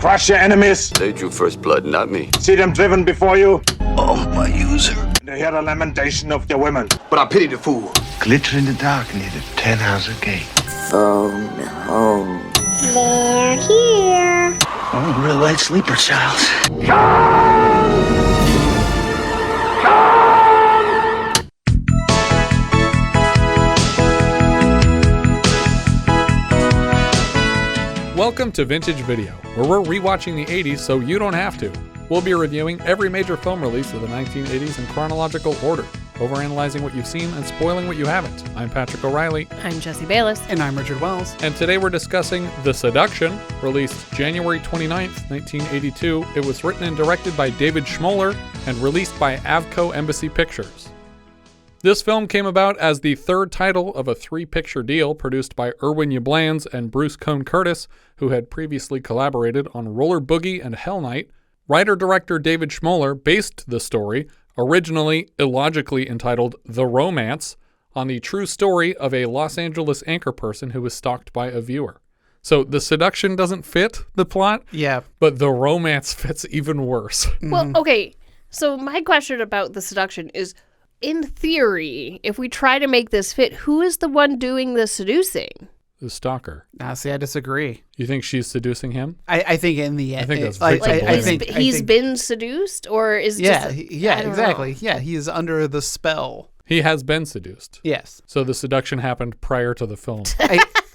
Crush your enemies. They drew first blood, not me. See them driven before you. Oh, my user. And hear the lamentation of your women. But I pity the fool. Glitter in the dark near the 10-house gate. Phone home. They're here. Oh, real light sleeper, child. Welcome to Vintage Video, where we're rewatching the 80s so you don't have to. We'll be reviewing every major film release of the 1980s in chronological order, overanalyzing what you've seen and spoiling what you haven't. I'm Patrick O'Reilly. I'm Jesse Bayless. And I'm Richard Wells. And today we're discussing The Seduction, released January 29th, 1982. It was written and directed by David Schmoeller and released by Avco Embassy Pictures. This film came about as the third title of a three-picture deal produced by Irwin Yablans and Bruce Cone Curtis, who had previously collaborated on Roller Boogie and Hell Night. Writer-director David Schmoeller based the story, originally illogically entitled The Romance, on the true story of a Los Angeles anchor person who was stalked by a viewer. So The Seduction doesn't fit the plot, Yeah. but The Romance fits even worse. Well, okay. So my question about The Seduction is, in theory, if we try to make this fit, who is the one doing the seducing? The stalker. See, I disagree. You think she's seducing him? I think in the end, I think that's Like Victor he's been seduced, or is yeah, just yeah, I don't exactly. know. Yeah, he is under the spell. He has been seduced. Yes. So the seduction happened prior to the film.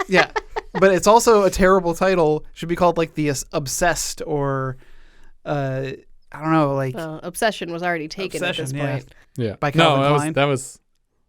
Yeah, but it's also a terrible title. Should be called like The Obsessed or, I don't know, like Obsession was already taken at this Obsession, point. Yeah. By Calvin Klein?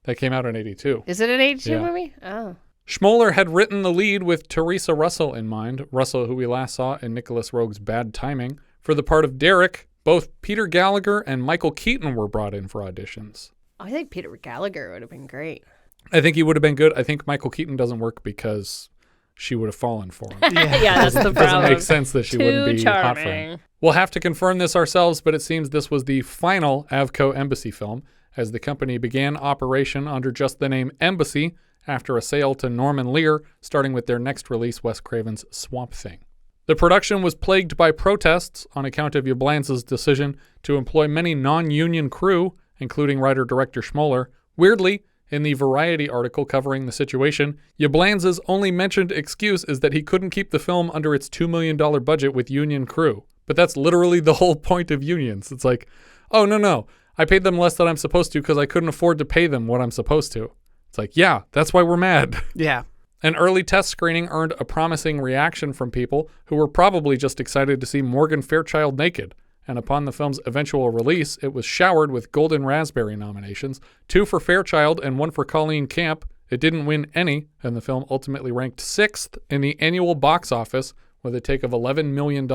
That came out in 82. Is it an 82 Yeah. movie? Oh. Schmoeller had written the lead with Teresa Russell in mind, Russell who we last saw in Nicholas Roeg's Bad Timing. For the part of Derek, both Peter Gallagher and Michael Keaton were brought in for auditions. I think Peter Gallagher would have been great. I think he would have been good. I think Michael Keaton doesn't work because she would have fallen for him. Yeah, that's the It doesn't problem. make sense that she wouldn't be hot for him. We'll have to confirm this ourselves, but it seems this was the final Avco Embassy film, as the company began operation under just the name Embassy after a sale to Norman Lear, starting with their next release, Wes Craven's Swamp Thing. The production was plagued by protests on account of Yablans' decision to employ many non-union crew, including writer-director Schmoeller. Weirdly, in the Variety article covering the situation, Yablans' only mentioned excuse is that he couldn't keep the film under its $2 million budget with union crew. But that's literally the whole point of unions. It's like, oh, no, I paid them less than I'm supposed to because I couldn't afford to pay them what I'm supposed to. It's like, yeah, that's why we're mad. yeah. An early test screening earned a promising reaction from people who were probably just excited to see Morgan Fairchild naked. And upon the film's eventual release, it was showered with Golden Raspberry nominations, 2 for Fairchild and 1 for Colleen Camp. It didn't win any, and the film ultimately ranked 6th in the annual box office with a take of $11 million.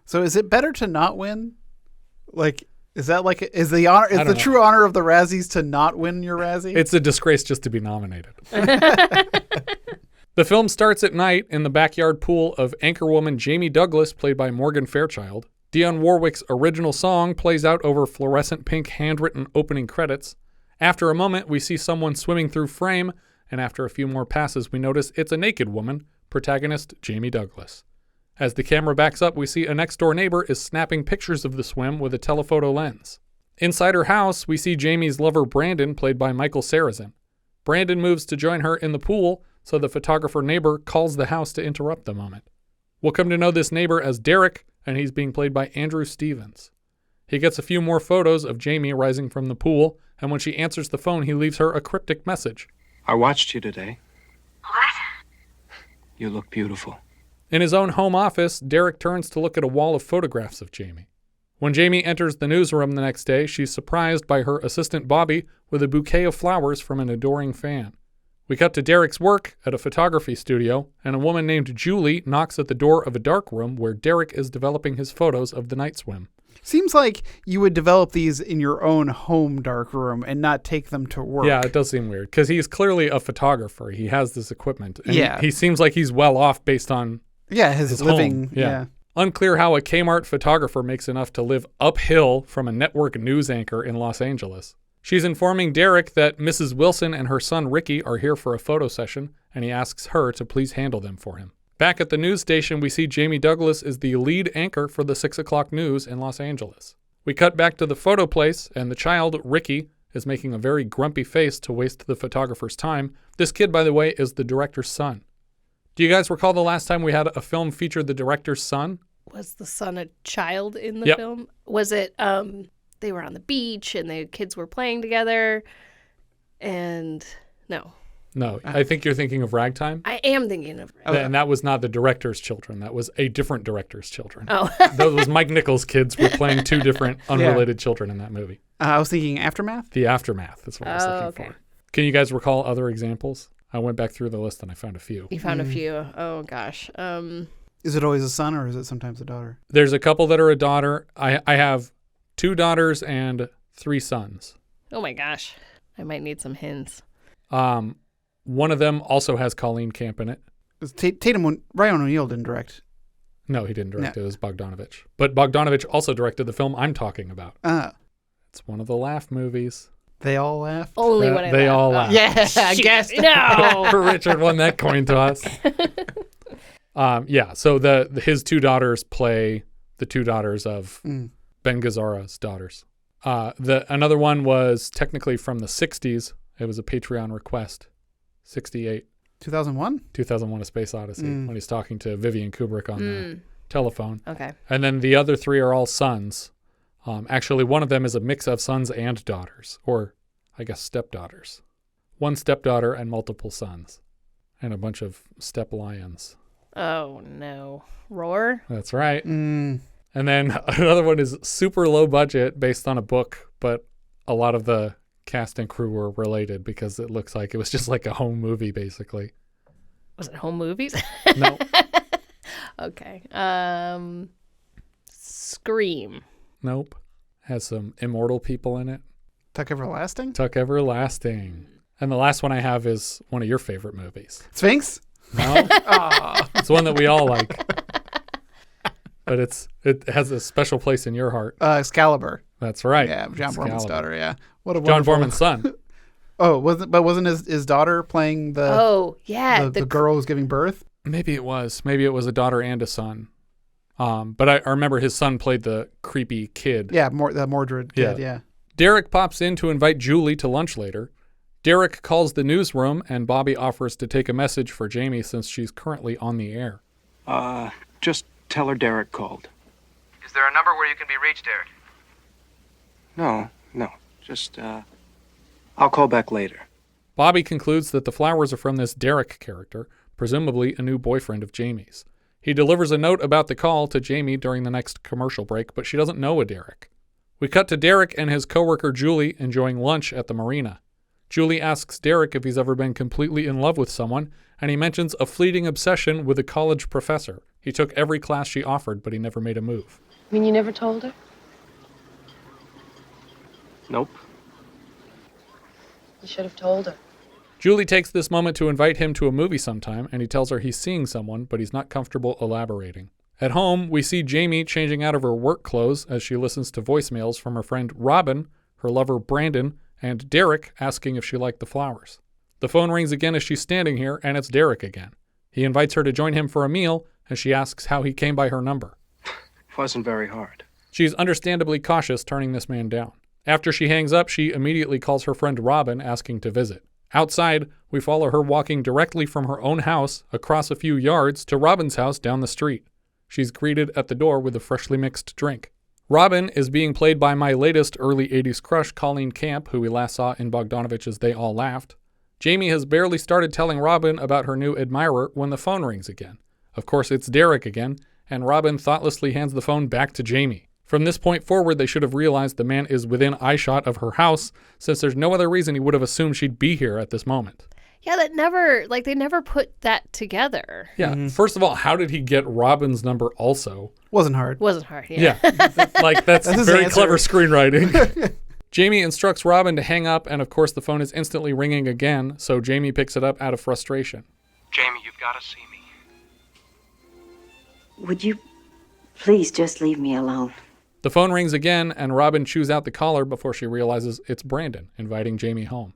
So is it better to not win? Like, is the true honor of the Razzies to not win your Razzie? It's a disgrace just to be nominated. The film starts at night in the backyard pool of anchorwoman Jamie Douglas, played by Morgan Fairchild. Dionne Warwick's original song plays out over fluorescent pink handwritten opening credits. After a moment, we see someone swimming through frame, and after a few more passes, we notice it's a naked woman, protagonist Jamie Douglas. As the camera backs up, we see a next-door neighbor is snapping pictures of the swim with a telephoto lens. Inside her house, we see Jamie's lover Brandon, played by Michael Sarrazin. Brandon moves to join her in the pool, so the photographer neighbor calls the house to interrupt the moment. We'll come to know this neighbor as Derek, and he's being played by Andrew Stevens. He gets a few more photos of Jamie rising from the pool, and when she answers the phone, he leaves her a cryptic message. I watched you today. What? You look beautiful. In his own home office, Derek turns to look at a wall of photographs of Jamie. When Jamie enters the newsroom the next day, she's surprised by her assistant Bobby with a bouquet of flowers from an adoring fan. We cut to Derek's work at a photography studio, and a woman named Julie knocks at the door of a dark room where Derek is developing his photos of the night swim. Seems like you would develop these in your own home dark room and not take them to work. Yeah, it does seem weird, because he's clearly a photographer. He has this equipment. And Yeah. he seems like he's well off based on his living. home. Yeah. Unclear how a Kmart photographer makes enough to live uphill from a network news anchor in Los Angeles. She's informing Derek that Mrs. Wilson and her son Ricky are here for a photo session, and he asks her to please handle them for him. Back at the news station, we see Jamie Douglas is the lead anchor for the 6 o'clock news in Los Angeles. We cut back to the photo place, and the child, Ricky, is making a very grumpy face to waste the photographer's time. This kid, by the way, is the director's son. Do you guys recall the last time we had a film feature the director's son? Was the son a child in the Yep. film? Was it, they were on the beach and the kids were playing together and no. No, I think you're thinking of Ragtime. I am thinking of And that was not the director's children. That was a different director's children. Oh. Those Mike Nichols' kids were playing two different unrelated children in that movie. I was thinking Aftermath. The Aftermath is what I was looking for. Can you guys recall other examples? I went back through the list and I found a few. You found a few. Oh gosh. Is it always a son or is it sometimes a daughter? There's a couple that are a daughter. I have 2 daughters and 3 sons. Oh my gosh. I might need some hints. One of them also has Colleen Camp in it. Ryan O'Neal didn't direct. No, he didn't direct No. it. It was Bogdanovich. But Bogdanovich also directed the film I'm talking about. It's one of the laugh movies. They all laughed. Only when I They laugh. all laugh. Yeah, I Shoot. guess. No. Richard won that coin toss. So his 2 daughters play the 2 daughters of Ben Gazzara's daughters. Another one was technically from the 60s. It was a Patreon request. 68. 2001? 2001: A Space Odyssey, when he's talking to Vivian Kubrick on the telephone. Okay. And then the other 3 are all sons. Actually, one of them is a mix of sons and daughters, or I guess stepdaughters. 1 stepdaughter and multiple sons, and a bunch of step lions. Oh no. Roar? That's right. And then another one is super low budget based on a book, but a lot of the cast and crew were related because it looks like it was just like a home movie, basically. Was it home movies? No. Okay. Scream. Nope. Has some immortal people in it. Tuck Everlasting? Tuck Everlasting. And the last one I have is one of your favorite movies. Sphinx? No? It's one that we all like. But it has a special place in your heart. Excalibur. That's right. Yeah, John Excalibur. Borman's daughter, yeah. What a John wonderful- Borman's son. Oh, wasn't his daughter playing the Oh, yeah. the girl who's giving birth? Maybe it was. Maybe it was a daughter and a son. But I remember his son played the creepy kid. Yeah, the Mordred kid, yeah. Derek pops in to invite Julie to lunch later. Derek calls the newsroom, and Bobby offers to take a message for Jamie since she's currently on the air. Just tell her Derek called. Is there a number where you can be reached, Derek? No. Just, I'll call back later. Bobby concludes that the flowers are from this Derek character, presumably a new boyfriend of Jamie's. He delivers a note about the call to Jamie during the next commercial break, but she doesn't know a Derek. We cut to Derek and his coworker Julie enjoying lunch at the marina. Julie asks Derek if he's ever been completely in love with someone, and he mentions a fleeting obsession with a college professor. He took every class she offered, but he never made a move. You mean you never told her? Nope. You should have told her. Julie takes this moment to invite him to a movie sometime, and he tells her he's seeing someone, but he's not comfortable elaborating. At home, we see Jamie changing out of her work clothes as she listens to voicemails from her friend Robin, her lover Brandon, and Derek asking if she liked the flowers. The phone rings again as she's standing here, and it's Derek again. He invites her to join him for a meal, and she asks how he came by her number. It wasn't very hard. She's understandably cautious, turning this man down. After she hangs up, she immediately calls her friend Robin, asking to visit. Outside, we follow her walking directly from her own house across a few yards to Robin's house down the street. She's greeted at the door with a freshly mixed drink. Robin is being played by my latest early 80s crush, Colleen Camp, who we last saw in Bogdanovich's They All Laughed. Jamie has barely started telling Robin about her new admirer when the phone rings again. Of course, it's Derek again, and Robin thoughtlessly hands the phone back to Jamie. From this point forward, they should have realized the man is within eyeshot of her house, since there's no other reason he would have assumed she'd be here at this moment. Yeah, they never put that together. Yeah. First of all, how did he get Robin's number also? Wasn't hard. Wasn't hard, yeah. That's his very answer. clever screenwriting. Jamie instructs Robin to hang up, and of course the phone is instantly ringing again, so Jamie picks it up out of frustration. Jamie, you've got to see me. Would you please just leave me alone? The phone rings again, and Robin chews out the caller before she realizes it's Brandon, inviting Jamie home.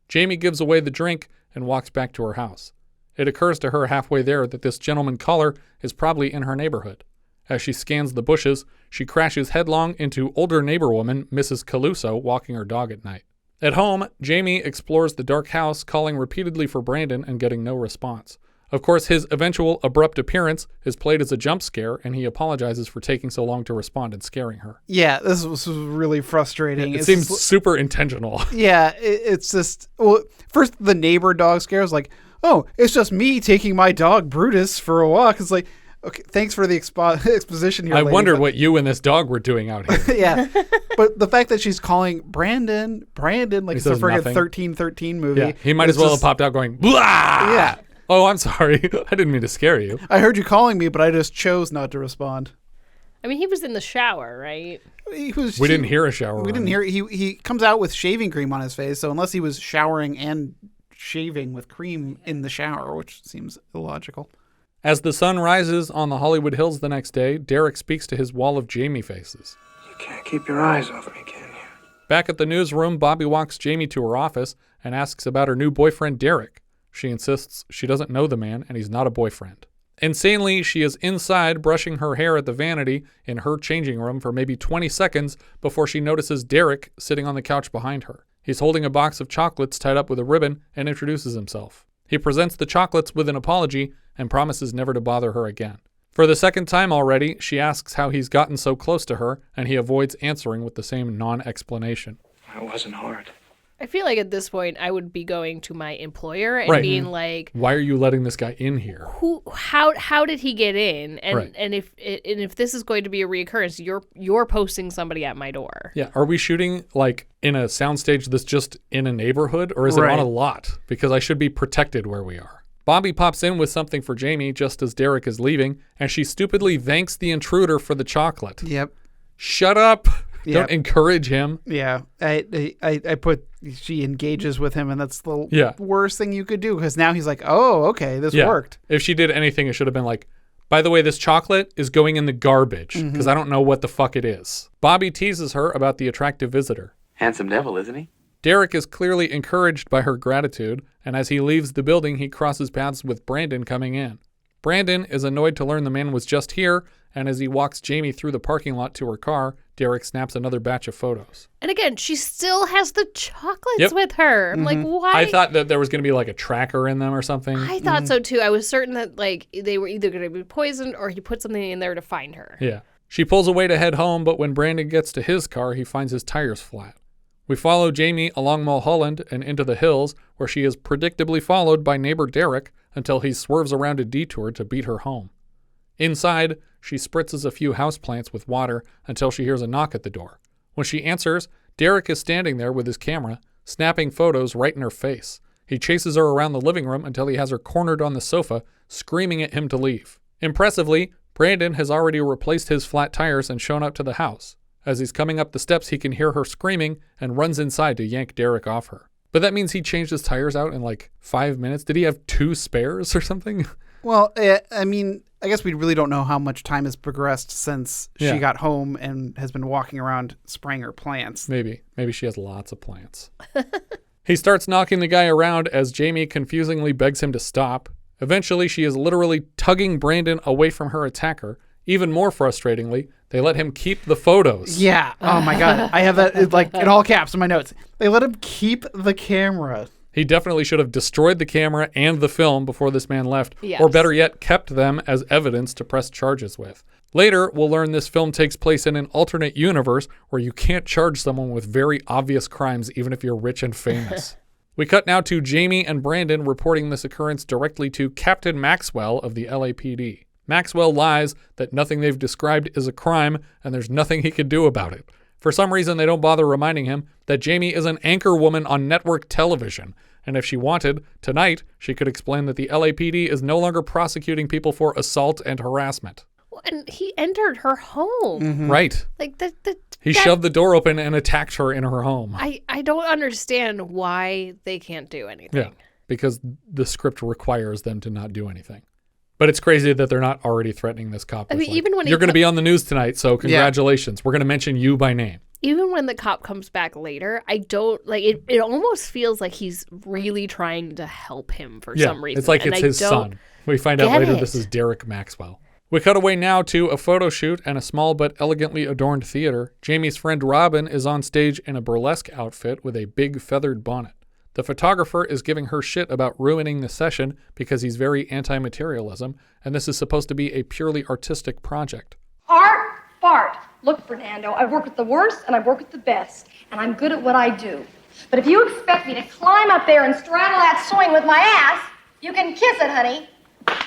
Jamie gives away the drink and walks back to her house. It occurs to her halfway there that this gentleman caller is probably in her neighborhood. As she scans the bushes, she crashes headlong into older neighbor woman Mrs. Caluso walking her dog at night. At home, Jamie explores the dark house, calling repeatedly for Brandon and getting no response. Of course, his eventual abrupt appearance is played as a jump scare, and he apologizes for taking so long to respond and scaring her. Yeah, this was really frustrating. It seems super intentional. Yeah, it's just... Well, first, the neighbor dog scare is like, oh, it's just me taking my dog Brutus for a walk. It's like, okay, thanks for the exposition here, I lady, wondered but... what you and this dog were doing out here. Yeah, but the fact that she's calling Brandon, like it's a friggin' 1313 movie. Yeah, he might as well have popped out going, blah! Yeah. Oh, I'm sorry. I didn't mean to scare you. I heard you calling me, but I just chose not to respond. I mean, he was in the shower, right? We didn't hear a shower. We didn't hear. He comes out with shaving cream on his face, so unless he was showering and shaving with cream in the shower, which seems illogical. As the sun rises on the Hollywood Hills the next day, Derek speaks to his wall of Jamie faces. You can't keep your eyes off me, can you? Back at the newsroom, Bobby walks Jamie to her office and asks about her new boyfriend, Derek. She insists she doesn't know the man and he's not a boyfriend. Insanely, she is inside brushing her hair at the vanity in her changing room for maybe 20 seconds before she notices Derek sitting on the couch behind her. He's holding a box of chocolates tied up with a ribbon and introduces himself. He presents the chocolates with an apology and promises never to bother her again. For the second time already, she asks how he's gotten so close to her, and he avoids answering with the same non-explanation. It wasn't hard. I feel like at this point I would be going to my employer and being like, why are you letting this guy in here? How did he get in? And Right. and if this is going to be a reoccurrence, you're posting somebody at my door. Yeah, are we shooting like in a soundstage that's just in a neighborhood, or is it on a lot? Because I should be protected where we are. Bobby pops in with something for Jamie just as Derek is leaving, and she stupidly thanks the intruder for the chocolate. Yep. Shut up. Yep. Don't encourage him. Yeah, I put she engages with him, and that's the worst thing you could do, because now he's like, oh, okay, this worked. If she did anything, it should have been like, by the way, this chocolate is going in the garbage because I don't know what the fuck it is. Bobby teases her about the attractive visitor. Handsome devil, isn't he? Derek is clearly encouraged by her gratitude, and as he leaves the building, he crosses paths with Brandon coming in. Brandon is annoyed to learn the man was just here, and as he walks Jamie through the parking lot to her car, Derek snaps another batch of photos. And again, she still has the chocolates with her. I'm like, why? I thought that there was going to be like a tracker in them or something. I thought so too. I was certain that like they were either going to be poisoned or he put something in there to find her. Yeah. She pulls away to head home, but when Brandon gets to his car, he finds his tires flat. We follow Jamie along Mulholland and into the hills, where she is predictably followed by neighbor Derek until he swerves around a detour to beat her home. Inside, she spritzes a few houseplants with water until she hears a knock at the door. When she answers, Derek is standing there with his camera, snapping photos right in her face. He chases her around the living room until he has her cornered on the sofa, screaming at him to leave. Impressively, Brandon has already replaced his flat tires and shown up to the house. As he's coming up the steps, he can hear her screaming and runs inside to yank Derek off her. But that means he changed his tires out in like 5 minutes. Did he have 2 spares or something? Well, I mean, I guess we really don't know how much time has progressed since she got home and has been walking around spraying her plants. Maybe she has lots of plants. He starts knocking the guy around as Jamie confusingly begs him to stop. Eventually, she is literally tugging Brandon away from her attacker. Even more frustratingly, they let him keep the photos. Yeah. Oh my God. I have that like in all caps in my notes. They let him keep the camera. He definitely should have destroyed the camera and the film before this man left. Yes. Or better yet, kept them as evidence to press charges with. Later, we'll learn this film takes place in an alternate universe where you can't charge someone with very obvious crimes even if you're rich and famous. We cut now to Jamie and Brandon reporting this occurrence directly to Captain Maxwell of the LAPD. Maxwell lies that nothing they've described is a crime and there's nothing he can do about it. For some reason, they don't bother reminding him that Jamie is an anchor woman on network television. And if she wanted, tonight, she could explain that the LAPD is no longer prosecuting people for assault and harassment. Well, and he entered her home. Right. Like He shoved the door open and attacked her in her home. I don't understand why they can't do anything. Yeah, because the script requires them to not do anything. But it's crazy that they're not already threatening this cop. I mean, like, even when you're going to be on the news tonight, so congratulations. We're going to mention you by name. even when the cop comes back later, I don't like it. It almost feels like he's really trying to help him for some reason. It's like and it's I his don't son. We find out get later it. this is Derek Maxwell. We cut away now to a photo shoot and a small but elegantly adorned theater. Jamie's friend Robin is on stage in a burlesque outfit with a big feathered bonnet. The photographer is giving her shit about ruining the session because he's very anti-materialism, and this is supposed to be a purely artistic project. Art, fart. Look, Fernando, I've worked with the worst and I've worked with the best, and I'm good at what I do. But if you expect me to climb up there and straddle that swing with my ass, you can kiss it, honey.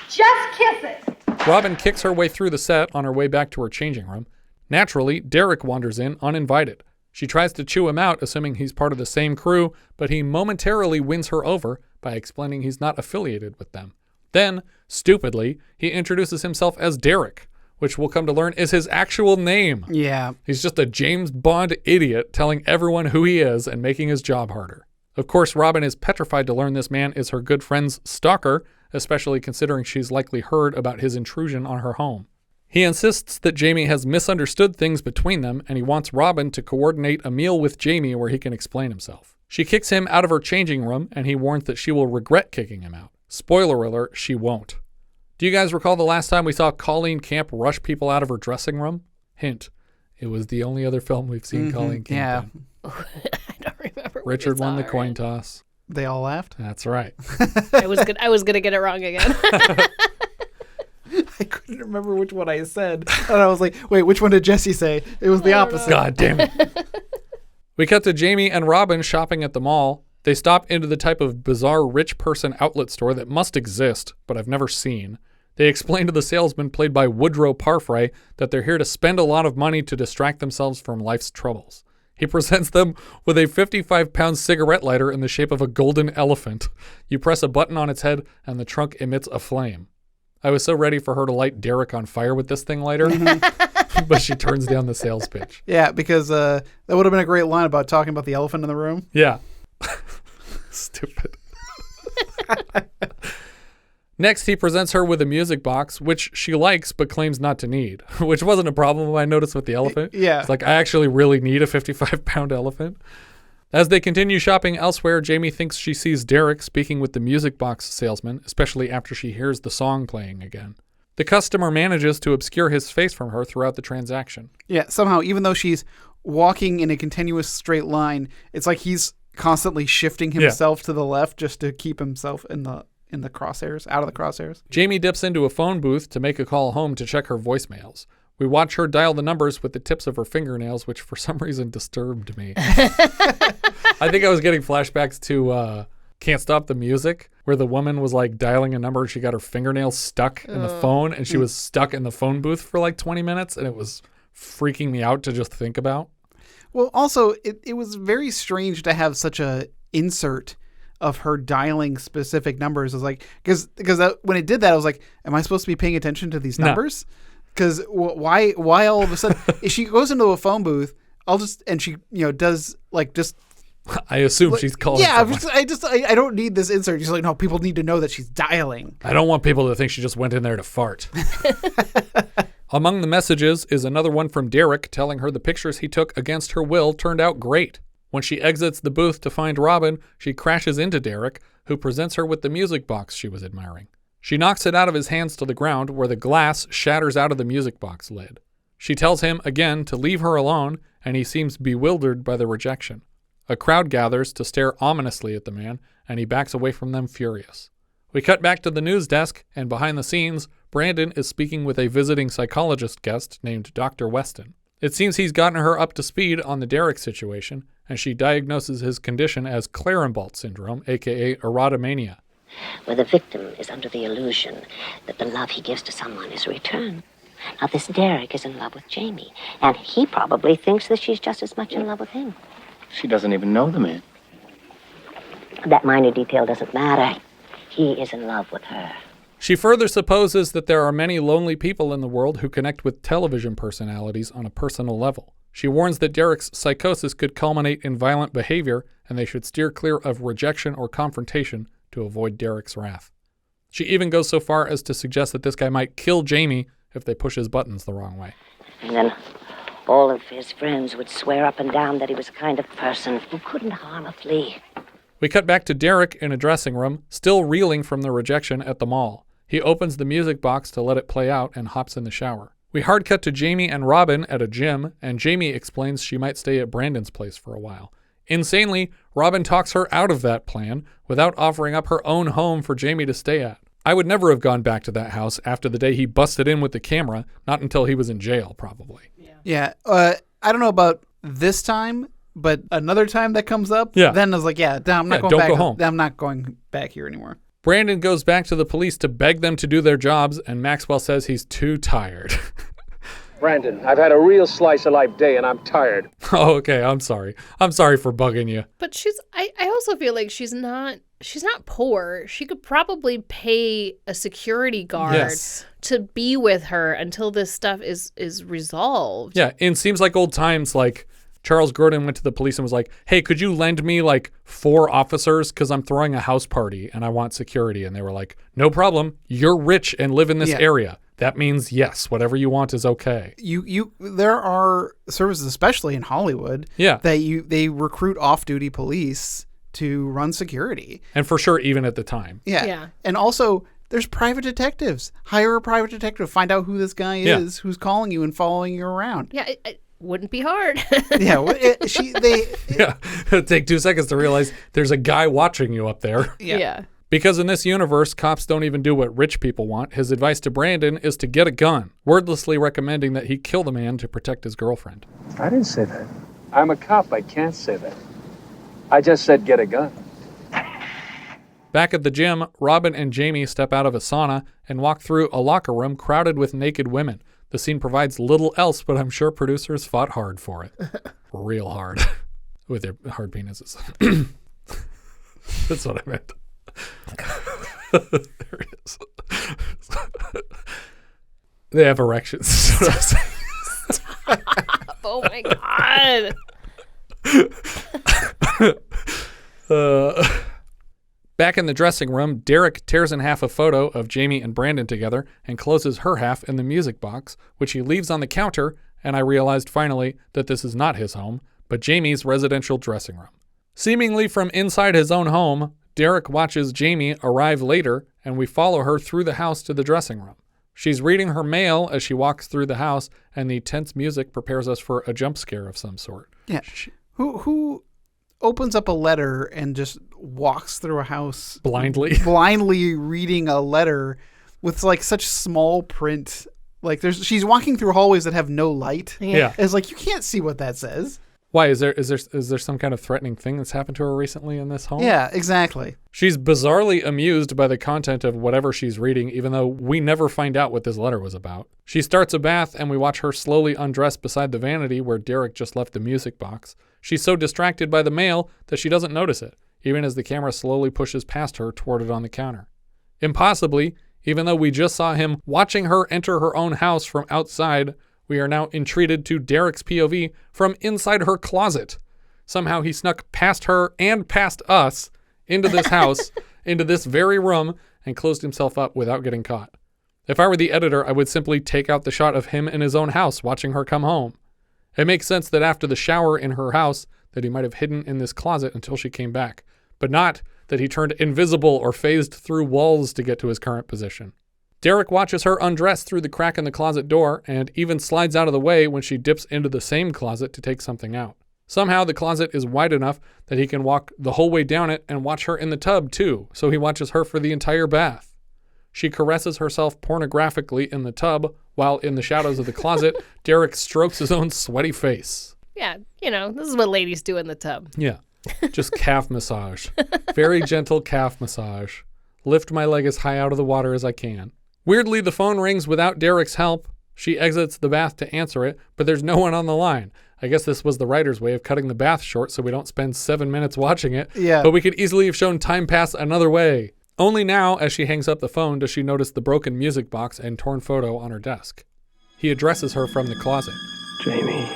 Just kiss it. Robin kicks her way through the set on her way back to her changing room. Naturally, Derek wanders in uninvited. She tries to chew him out, assuming he's part of the same crew, but he momentarily wins her over by explaining he's not affiliated with them. Then, stupidly, he introduces himself as Derek, which we'll come to learn is his actual name. Yeah. He's just a James Bond idiot telling everyone who he is and making his job harder. Of course, Robin is petrified to learn this man is her good friend's stalker, especially considering she's likely heard about his intrusion on her home. He insists that Jamie has misunderstood things between them, and he wants Robin to coordinate a meal with Jamie where he can explain himself. She kicks him out of her changing room, and he warns that she will regret kicking him out. Spoiler alert, she won't. Do you guys recall the last time we saw Colleen Camp rush people out of her dressing room? Hint, it was the only other film we've seen Colleen Camp in. I don't remember. Richard won the coin toss. They all laughed? That's right. I was gonna get it wrong again. I couldn't remember which one I said. And I was like, wait, which one did Jesse say? It was the opposite. God damn it. We cut to Jamie and Robin shopping at the mall. They stop into the type of bizarre rich person outlet store that must exist, but I've never seen. They explain to the salesman, played by Woodrow Parfrey, that they're here to spend a lot of money to distract themselves from life's troubles. He presents them with a 55-pound cigarette lighter in the shape of a golden elephant. You press a button on its head, and the trunk emits a flame. I was so ready for her to light Derek on fire with this thing lighter, but she turns down the sales pitch. Yeah, because that would have been a great line about talking about the elephant in the room. Yeah. Stupid. Next, he presents her with a music box, which she likes but claims not to need, which wasn't a problem I noticed with the elephant. Yeah. It's like, I actually really need a 55-pound elephant. As they continue shopping elsewhere, Jamie thinks she sees Derek speaking with the music box salesman, especially after she hears the song playing again. The customer manages to obscure his face from her throughout the transaction. Yeah, somehow, even though she's walking in a continuous straight line, it's like he's constantly shifting himself to the left just to keep himself in the crosshairs, out of the crosshairs. Jamie dips into a phone booth to make a call home to check her voicemails. We watch her dial the numbers with the tips of her fingernails, which for some reason disturbed me. I think I was getting flashbacks to Can't Stop the Music, where the woman was like dialing a number and she got her fingernails stuck in the phone, and she was stuck in the phone booth for like 20 minutes, and it was freaking me out to just think about. Well, also, it was very strange to have such a insert of her dialing specific numbers. I was like, because when it did that, I was like, am I supposed to be paying attention to these numbers? Because why all of a sudden, if she goes into a phone booth, she does like just. I assume she's calling. Yeah, someone. I don't need this insert. She's like, no, people need to know that she's dialing. I don't want people to think she just went in there to fart. Among the messages is another one from Derek telling her the pictures he took against her will turned out great. When she exits the booth to find Robin, she crashes into Derek, who presents her with the music box she was admiring. She knocks it out of his hands to the ground, where the glass shatters out of the music box lid. She tells him again to leave her alone, and he seems bewildered by the rejection. A crowd gathers to stare ominously at the man, and he backs away from them furious. We cut back to the news desk, and behind the scenes, Brandon is speaking with a visiting psychologist guest named Dr. Weston. It seems he's gotten her up to speed on the Derek situation, and she diagnoses his condition as Clarenbolt syndrome, aka erotomania. Where the victim is under the illusion that the love he gives to someone is returned. Now, this Derek is in love with Jamie, and he probably thinks that she's just as much in love with him. She doesn't even know the man. That minor detail doesn't matter. He is in love with her. She further supposes that there are many lonely people in the world who connect with television personalities on a personal level. She warns that Derek's psychosis could culminate in violent behavior, and they should steer clear of rejection or confrontation to avoid Derek's wrath. She even goes so far as to suggest that this guy might kill Jamie if they push his buttons the wrong way. And then All of his friends would swear up and down that he was the kind of person who couldn't harm a flea. We cut back to Derek in a dressing room, still reeling from the rejection at the mall. He opens the music box to let it play out and hops in the shower. We hard cut to Jamie and Robin at a gym, and Jamie explains she might stay at Brandon's place for a while. Insanely, Robin talks her out of that plan without offering up her own home for Jamie to stay at. I would never have gone back to that house after the day he busted in with the camera, not until he was in jail, probably. Yeah. I don't know about this time, but another time that comes up, then I was like, I'm not going back. Go home. I'm not going back here anymore. Brandon goes back to the police to beg them to do their jobs, and Maxwell says he's too tired. Brandon, I've had a real slice of life day and I'm tired. Oh, okay. I'm sorry. I'm sorry for bugging you. But I also feel like she's not poor. She could probably pay a security guard to be with her until this stuff is resolved. Yeah, and it seems like old times, like Charles Grodin went to the police and was like, hey, could you lend me like 4 officers because I'm throwing a house party and I want security? And they were like, no problem. You're rich and live in this area. That means, yes, whatever you want is okay. There are services, especially in Hollywood, that they recruit off-duty police to run security. And for sure, even at the time. Yeah. And also, there's private detectives. Hire a private detective. Find out who this guy is who's calling you and following you around. Yeah, it wouldn't be hard. It'd take 2 seconds to realize there's a guy watching you up there. Yeah. Because in this universe, cops don't even do what rich people want. His advice to Brandon is to get a gun, wordlessly recommending that he kill the man to protect his girlfriend. I didn't say that. I'm a cop. I can't say that. I just said get a gun. Back at the gym, Robin and Jamie step out of a sauna and walk through a locker room crowded with naked women. The scene provides little else, but I'm sure producers fought hard for it. Real hard. With their hard penises. That's what I meant. There it is. They have erections. Stop. Oh my God. Back in the dressing room, Derek tears in half a photo of Jamie and Brandon together and closes her half in the music box, which he leaves on the counter, and I realized finally that this is not his home, but Jamie's residential dressing room. Seemingly from inside his own home, Derek watches Jamie arrive later, and we follow her through the house to the dressing room. She's reading her mail as she walks through the house, and the tense music prepares us for a jump scare of some sort. Yeah. Who opens up a letter and just walks through a house blindly reading a letter with like such small print? Like she's walking through hallways that have no light. Yeah. It's like you can't see what that says. Why? Is there some kind of threatening thing that's happened to her recently in this home? Yeah, exactly. She's bizarrely amused by the content of whatever she's reading, even though we never find out what this letter was about. She starts a bath, and we watch her slowly undress beside the vanity where Derek just left the music box. She's so distracted by the mail that she doesn't notice it, even as the camera slowly pushes past her toward it on the counter. Impossibly, even though we just saw him watching her enter her own house from outside, we are now entreated to Derek's POV from inside her closet. Somehow he snuck past her and past us into this house, into this very room, and closed himself up without getting caught. If I were the editor, I would simply take out the shot of him in his own house watching her come home. It makes sense that after the shower in her house that he might have hidden in this closet until she came back, but not that he turned invisible or phased through walls to get to his current position. Derek watches her undress through the crack in the closet door and even slides out of the way when she dips into the same closet to take something out. Somehow the closet is wide enough that he can walk the whole way down it and watch her in the tub too, so he watches her for the entire bath. She caresses herself pornographically in the tub, while in the shadows of the closet, Derek strokes his own sweaty face. Yeah, this is what ladies do in the tub. Yeah, just calf massage. Very gentle calf massage. Lift my leg as high out of the water as I can. Weirdly, the phone rings without Derek's help. She exits the bath to answer it, but there's no one on the line. I guess this was the writer's way of cutting the bath short so we don't spend 7 minutes watching it. Yeah. But we could easily have shown time pass another way. Only now, as she hangs up the phone, does she notice the broken music box and torn photo on her desk. He addresses her from the closet. Jamie.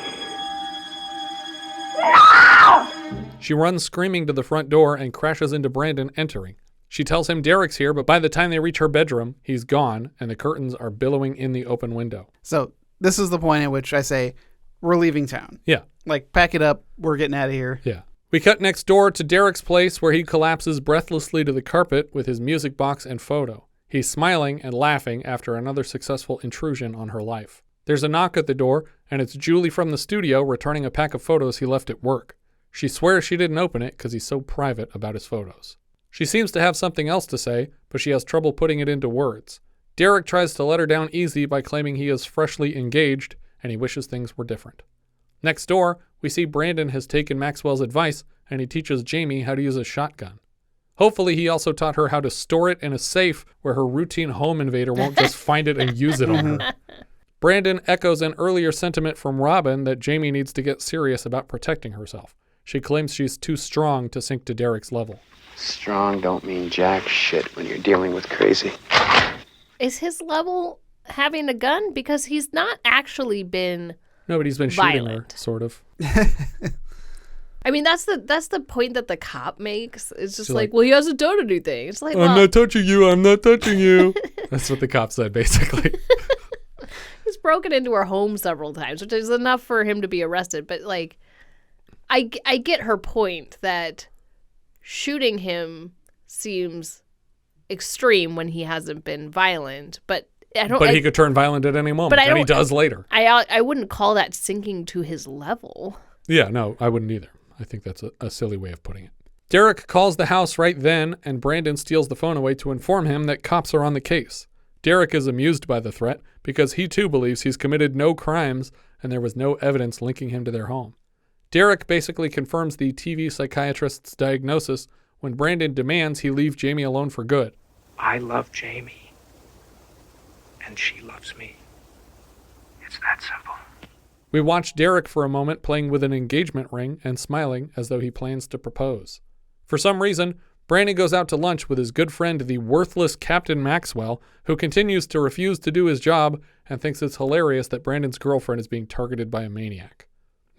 She runs screaming to the front door and crashes into Brandon entering. She tells him Derek's here, but by the time they reach her bedroom, he's gone, and the curtains are billowing in the open window. So this is the point at which I say, we're leaving town. Yeah. Like, pack it up. We're getting out of here. Yeah. We cut next door to Derek's place where he collapses breathlessly to the carpet with his music box and photo. He's smiling and laughing after another successful intrusion on her life. There's a knock at the door, and it's Julie from the studio returning a pack of photos he left at work. She swears she didn't open it because he's so private about his photos. She seems to have something else to say, but she has trouble putting it into words. Derek tries to let her down easy by claiming he is freshly engaged, and he wishes things were different. Next door, we see Brandon has taken Maxwell's advice, and he teaches Jamie how to use a shotgun. Hopefully he also taught her how to store it in a safe where her routine home invader won't just find it and use it on her. Brandon echoes an earlier sentiment from Robin that Jamie needs to get serious about protecting herself. She claims she's too strong to sink to Derek's level. Strong don't mean jack shit when you're dealing with crazy. Is his level having a gun? Because he's not actually been No, but he's been shooting her, sort of. I mean, that's the point that the cop makes. It's just She's like, well, he hasn't done anything. It's like, I'm not touching you. I'm not touching you. That's what the cop said, basically. He's broken into her home several times, which is enough for him to be arrested. But, like, I get her point that shooting him seems extreme when he hasn't been violent. But he could turn violent at any moment, and he does later. I wouldn't call that sinking to his level. Yeah, no, I wouldn't either. I think that's a silly way of putting it. Derek calls the house right then, and Brandon steals the phone away to inform him that cops are on the case. Derek is amused by the threat because he too believes he's committed no crimes and there was no evidence linking him to their home. Derek basically confirms the TV psychiatrist's diagnosis when Brandon demands he leave Jamie alone for good. I love Jamie. And she loves me. It's that simple. We watch Derek for a moment playing with an engagement ring and smiling as though he plans to propose. For some reason, Brandon goes out to lunch with his good friend, the worthless Captain Maxwell, who continues to refuse to do his job and thinks it's hilarious that Brandon's girlfriend is being targeted by a maniac.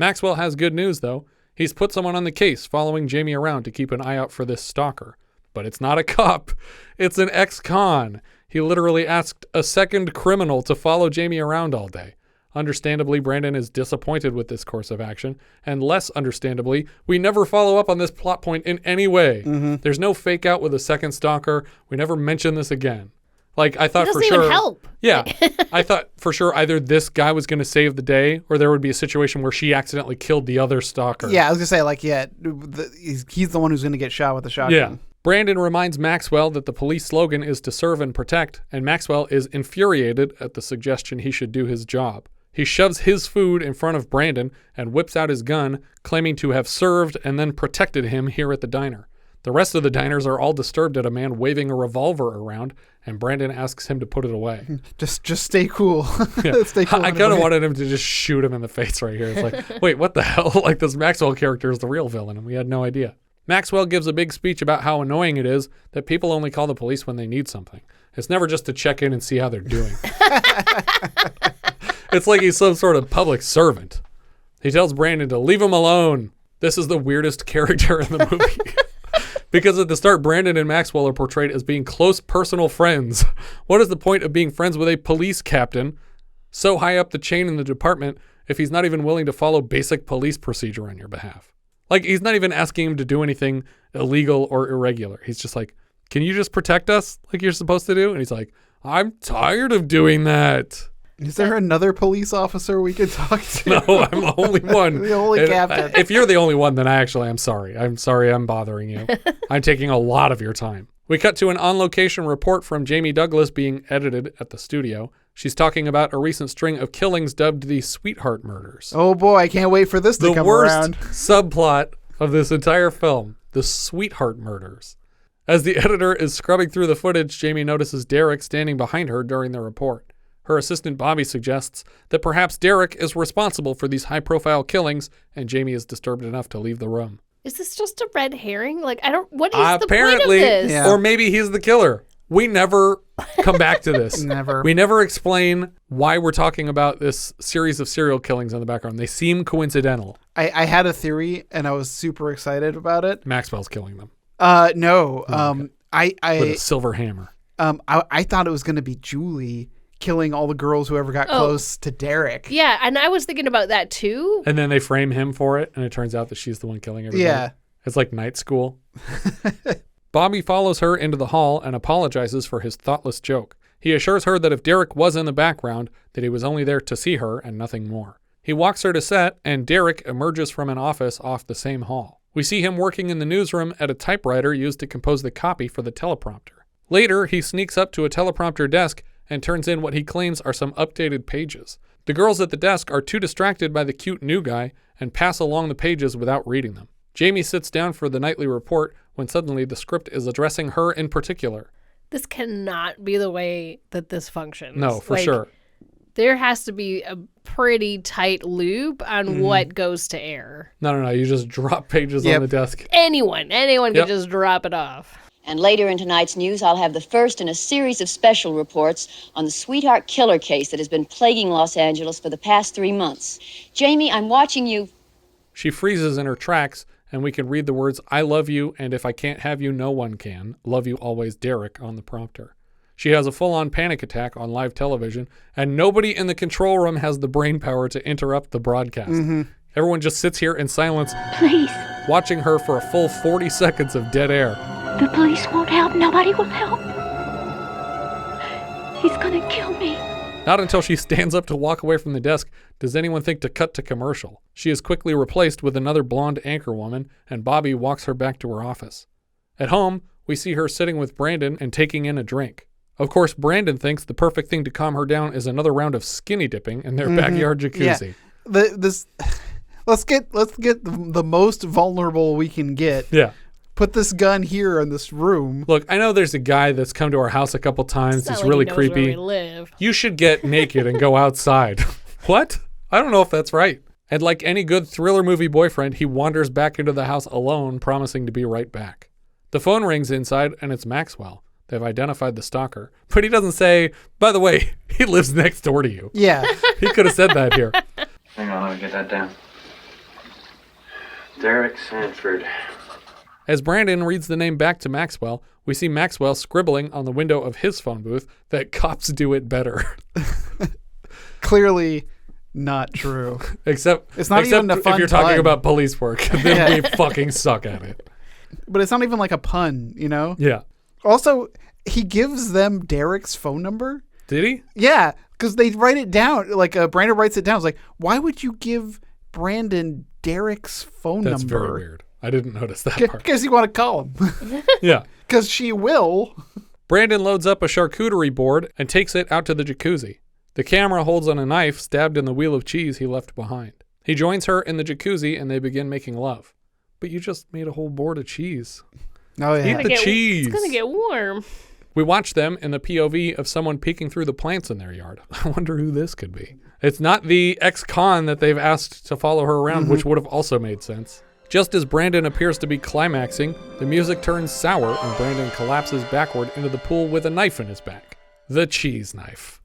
Maxwell has good news, though. He's put someone on the case following Jamie around to keep an eye out for this stalker. But it's not a cop. It's an ex-con. He literally asked a second criminal to follow Jamie around all day. Understandably, Brandon is disappointed with this course of action, and less understandably, we never follow up on this plot point in any way. Mm-hmm. There's no fake out with a second stalker. We never mention this again. Like, I thought for sure. It doesn't even help. Yeah. I thought for sure either this guy was going to save the day, or there would be a situation where she accidentally killed the other stalker. Yeah, I was going to say, like, he's the one who's going to get shot with the shotgun. Yeah. Brandon reminds Maxwell that the police slogan is to serve and protect, and Maxwell is infuriated at the suggestion he should do his job. He shoves his food in front of Brandon and whips out his gun, claiming to have served and then protected him here at the diner. The rest of the diners are all disturbed at a man waving a revolver around, and Brandon asks him to put it away. Just stay cool. Yeah. Stay cool. I kind of wanted him to just shoot him in the face right here. It's like, wait, what the hell? Like, this Maxwell character is the real villain, and we had no idea. Maxwell gives a big speech about how annoying it is that people only call the police when they need something. It's never just to check in and see how they're doing. It's like he's some sort of public servant. He tells Brandon to leave him alone. This is the weirdest character in the movie. Because at the start, Brandon and Maxwell are portrayed as being close personal friends. What is the point of being friends with a police captain so high up the chain in the department if he's not even willing to follow basic police procedure on your behalf? Like, he's not even asking him to do anything illegal or irregular. He's just like, can you just protect us like you're supposed to do? And he's like, I'm tired of doing that. Is there another police officer we could talk to? No, I'm the only one. The only captain. If you're the only one, then I'm sorry. I'm sorry I'm bothering you. I'm taking a lot of your time. We cut to an on-location report from Jamie Douglas being edited at the studio. She's talking about a recent string of killings dubbed the Sweetheart Murders. Oh boy, I can't wait for this to come around. The worst subplot of this entire film, the Sweetheart Murders. As the editor is scrubbing through the footage, Jamie notices Derek standing behind her during the report. Her assistant Bobby suggests that perhaps Derek is responsible for these high-profile killings, and Jamie is disturbed enough to leave the room. Is this just a red herring? Like, what is the point of this? Yeah. Or maybe he's the killer. We never come back to this. Never. We never explain why we're talking about this series of serial killings in the background. They seem coincidental. I had a theory, and I was super excited about it. Maxwell's killing them. No. Okay. With a silver hammer. I thought it was going to be Julie killing all the girls who ever got close to Derek. Yeah, and I was thinking about that too. And then they frame him for it, and it turns out that she's the one killing everybody. Yeah. It's like night school. Bobby follows her into the hall and apologizes for his thoughtless joke. He assures her that if Derek was in the background, that he was only there to see her and nothing more. He walks her to set, and Derek emerges from an office off the same hall. We see him working in the newsroom at a typewriter used to compose the copy for the teleprompter. Later, he sneaks up to a teleprompter desk and turns in what he claims are some updated pages. The girls at the desk are too distracted by the cute new guy and pass along the pages without reading them. Jamie sits down for the nightly report when suddenly the script is addressing her in particular. This cannot be the way that this functions. No, for sure. There has to be a pretty tight loop on what goes to air. No. You just drop pages on the desk. Anyone can just drop it off. And later in tonight's news, I'll have the first in a series of special reports on the sweetheart killer case that has been plaguing Los Angeles for the past 3 months. Jamie, I'm watching you. She freezes in her tracks, and we can read the words, "I love you, and if I can't have you, no one can. Love you always, Derek," on the prompter. She has a full-on panic attack on live television, and nobody in the control room has the brain power to interrupt the broadcast. Everyone just sits here in silence, Please. watching her for a full 40 seconds of dead air. The police won't help. Nobody will help. He's gonna kill me. Not until she stands up to walk away from the desk does anyone think to cut to commercial. She is quickly replaced with another blonde anchor woman, and Bobby walks her back to her office. At home, we see her sitting with Brandon and taking in a drink. Of course, Brandon thinks the perfect thing to calm her down is another round of skinny dipping in their backyard jacuzzi. Yeah. Let's get the most vulnerable we can get. Yeah. Put this gun here in this room. Look, I know there's a guy that's come to our house a couple times. He's really creepy. Where we live. You should get naked and go outside. What? I don't know if that's right. And like any good thriller movie boyfriend, he wanders back into the house alone, promising to be right back. The phone rings inside, and it's Maxwell. They've identified the stalker. But he doesn't say, by the way, he lives next door to you. Yeah. He could have said that here. Hang on, let me get that down. Derek Sanford. As Brandon reads the name back to Maxwell, we see Maxwell scribbling on the window of his phone booth that cops do it better. Clearly not true. Except it's not even a fun if you're pun. talking about police work, then we fucking suck at it. But it's not even like a pun, you know? Yeah. Also, he gives them Derek's phone number. Did he? Yeah, because they write it down. Like, Brandon writes it down. It's like, why would you give Brandon Derek's phone number? That's very weird. I didn't notice that part. Because you want to call him. Yeah. Because she will. Brandon loads up a charcuterie board and takes it out to the jacuzzi. The camera holds on a knife stabbed in the wheel of cheese he left behind. He joins her in the jacuzzi and they begin making love. But you just made a whole board of cheese. Oh, yeah. Eat the cheese. It's going to get warm. We watch them in the POV of someone peeking through the plants in their yard. I wonder who this could be. It's not the ex-con that they've asked to follow her around, which would have also made sense. Just as Brandon appears to be climaxing, the music turns sour and Brandon collapses backward into the pool with a knife in his back. The cheese knife.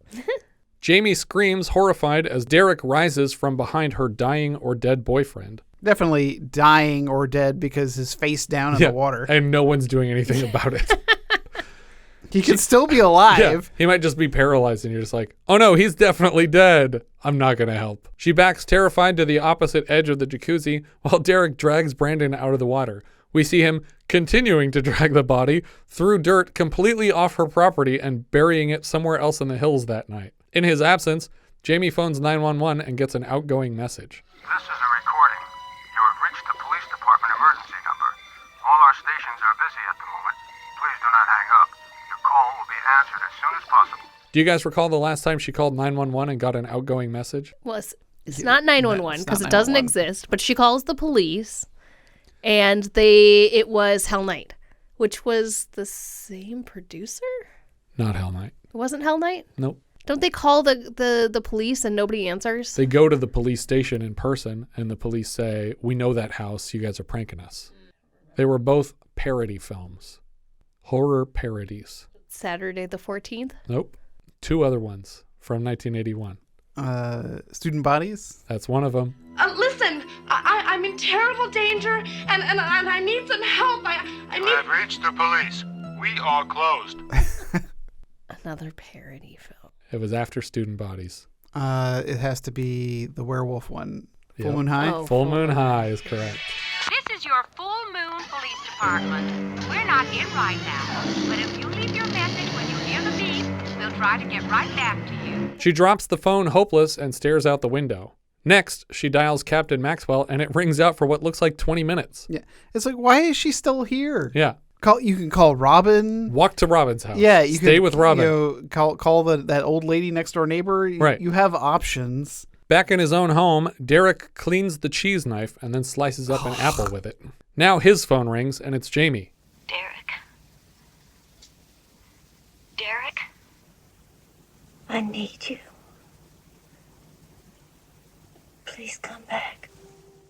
Jamie screams, horrified, as Derek rises from behind her dying or dead boyfriend. Definitely dying or dead because his face down in the water. And no one's doing anything about it. He could still be alive. Yeah, he might just be paralyzed and you're just like, oh no, he's definitely dead. I'm not going to help. She backs terrified to the opposite edge of the jacuzzi while Derek drags Brandon out of the water. We see him continuing to drag the body through dirt completely off her property and burying it somewhere else in the hills that night. In his absence, Jamie phones 911 and gets an outgoing message. This is a recording. You have reached the police department emergency number. All our stations are busy at the moment. Please do not hang up. Your call will be answered as soon as possible. Do you guys recall the last time she called 911 and got an outgoing message? Well, it's not 911 because it doesn't exist, but she calls the police, and it was Hell Night, which was the same producer? Not Hell Night. It wasn't Hell Night? Nope. Don't they call the police and nobody answers? They go to the police station in person, and the police say, we know that house. You guys are pranking us. They were both parody films. Horror parodies. Saturday the 14th? Nope. 2 other ones from 1981. Student Bodies? That's one of them. Listen, I'm in terrible danger, and I need some help. I You have reached the police. We are closed. Another parody film. It was after Student Bodies. It has to be the werewolf one. Full Yep. Moon High? Oh, Full Moon High is correct. This is your Full Moon Police Department. We're not in right now, but if you leave your message when you hear the beep, we'll try to get right back to you. She drops the phone hopeless and stares out the window. Next, she dials Captain Maxwell, and it rings out for what looks like 20 minutes. Yeah. It's like, why is she still here? Yeah. You can call Robin. Walk to Robin's house. Yeah, you Stay can, with Robin. Call that old lady next door neighbor. Right. You have options. Back in his own home, Derek cleans the cheese knife and then slices up an apple with it. Now his phone rings, and it's Jamie. Derek. Derek? I need you. Please come back.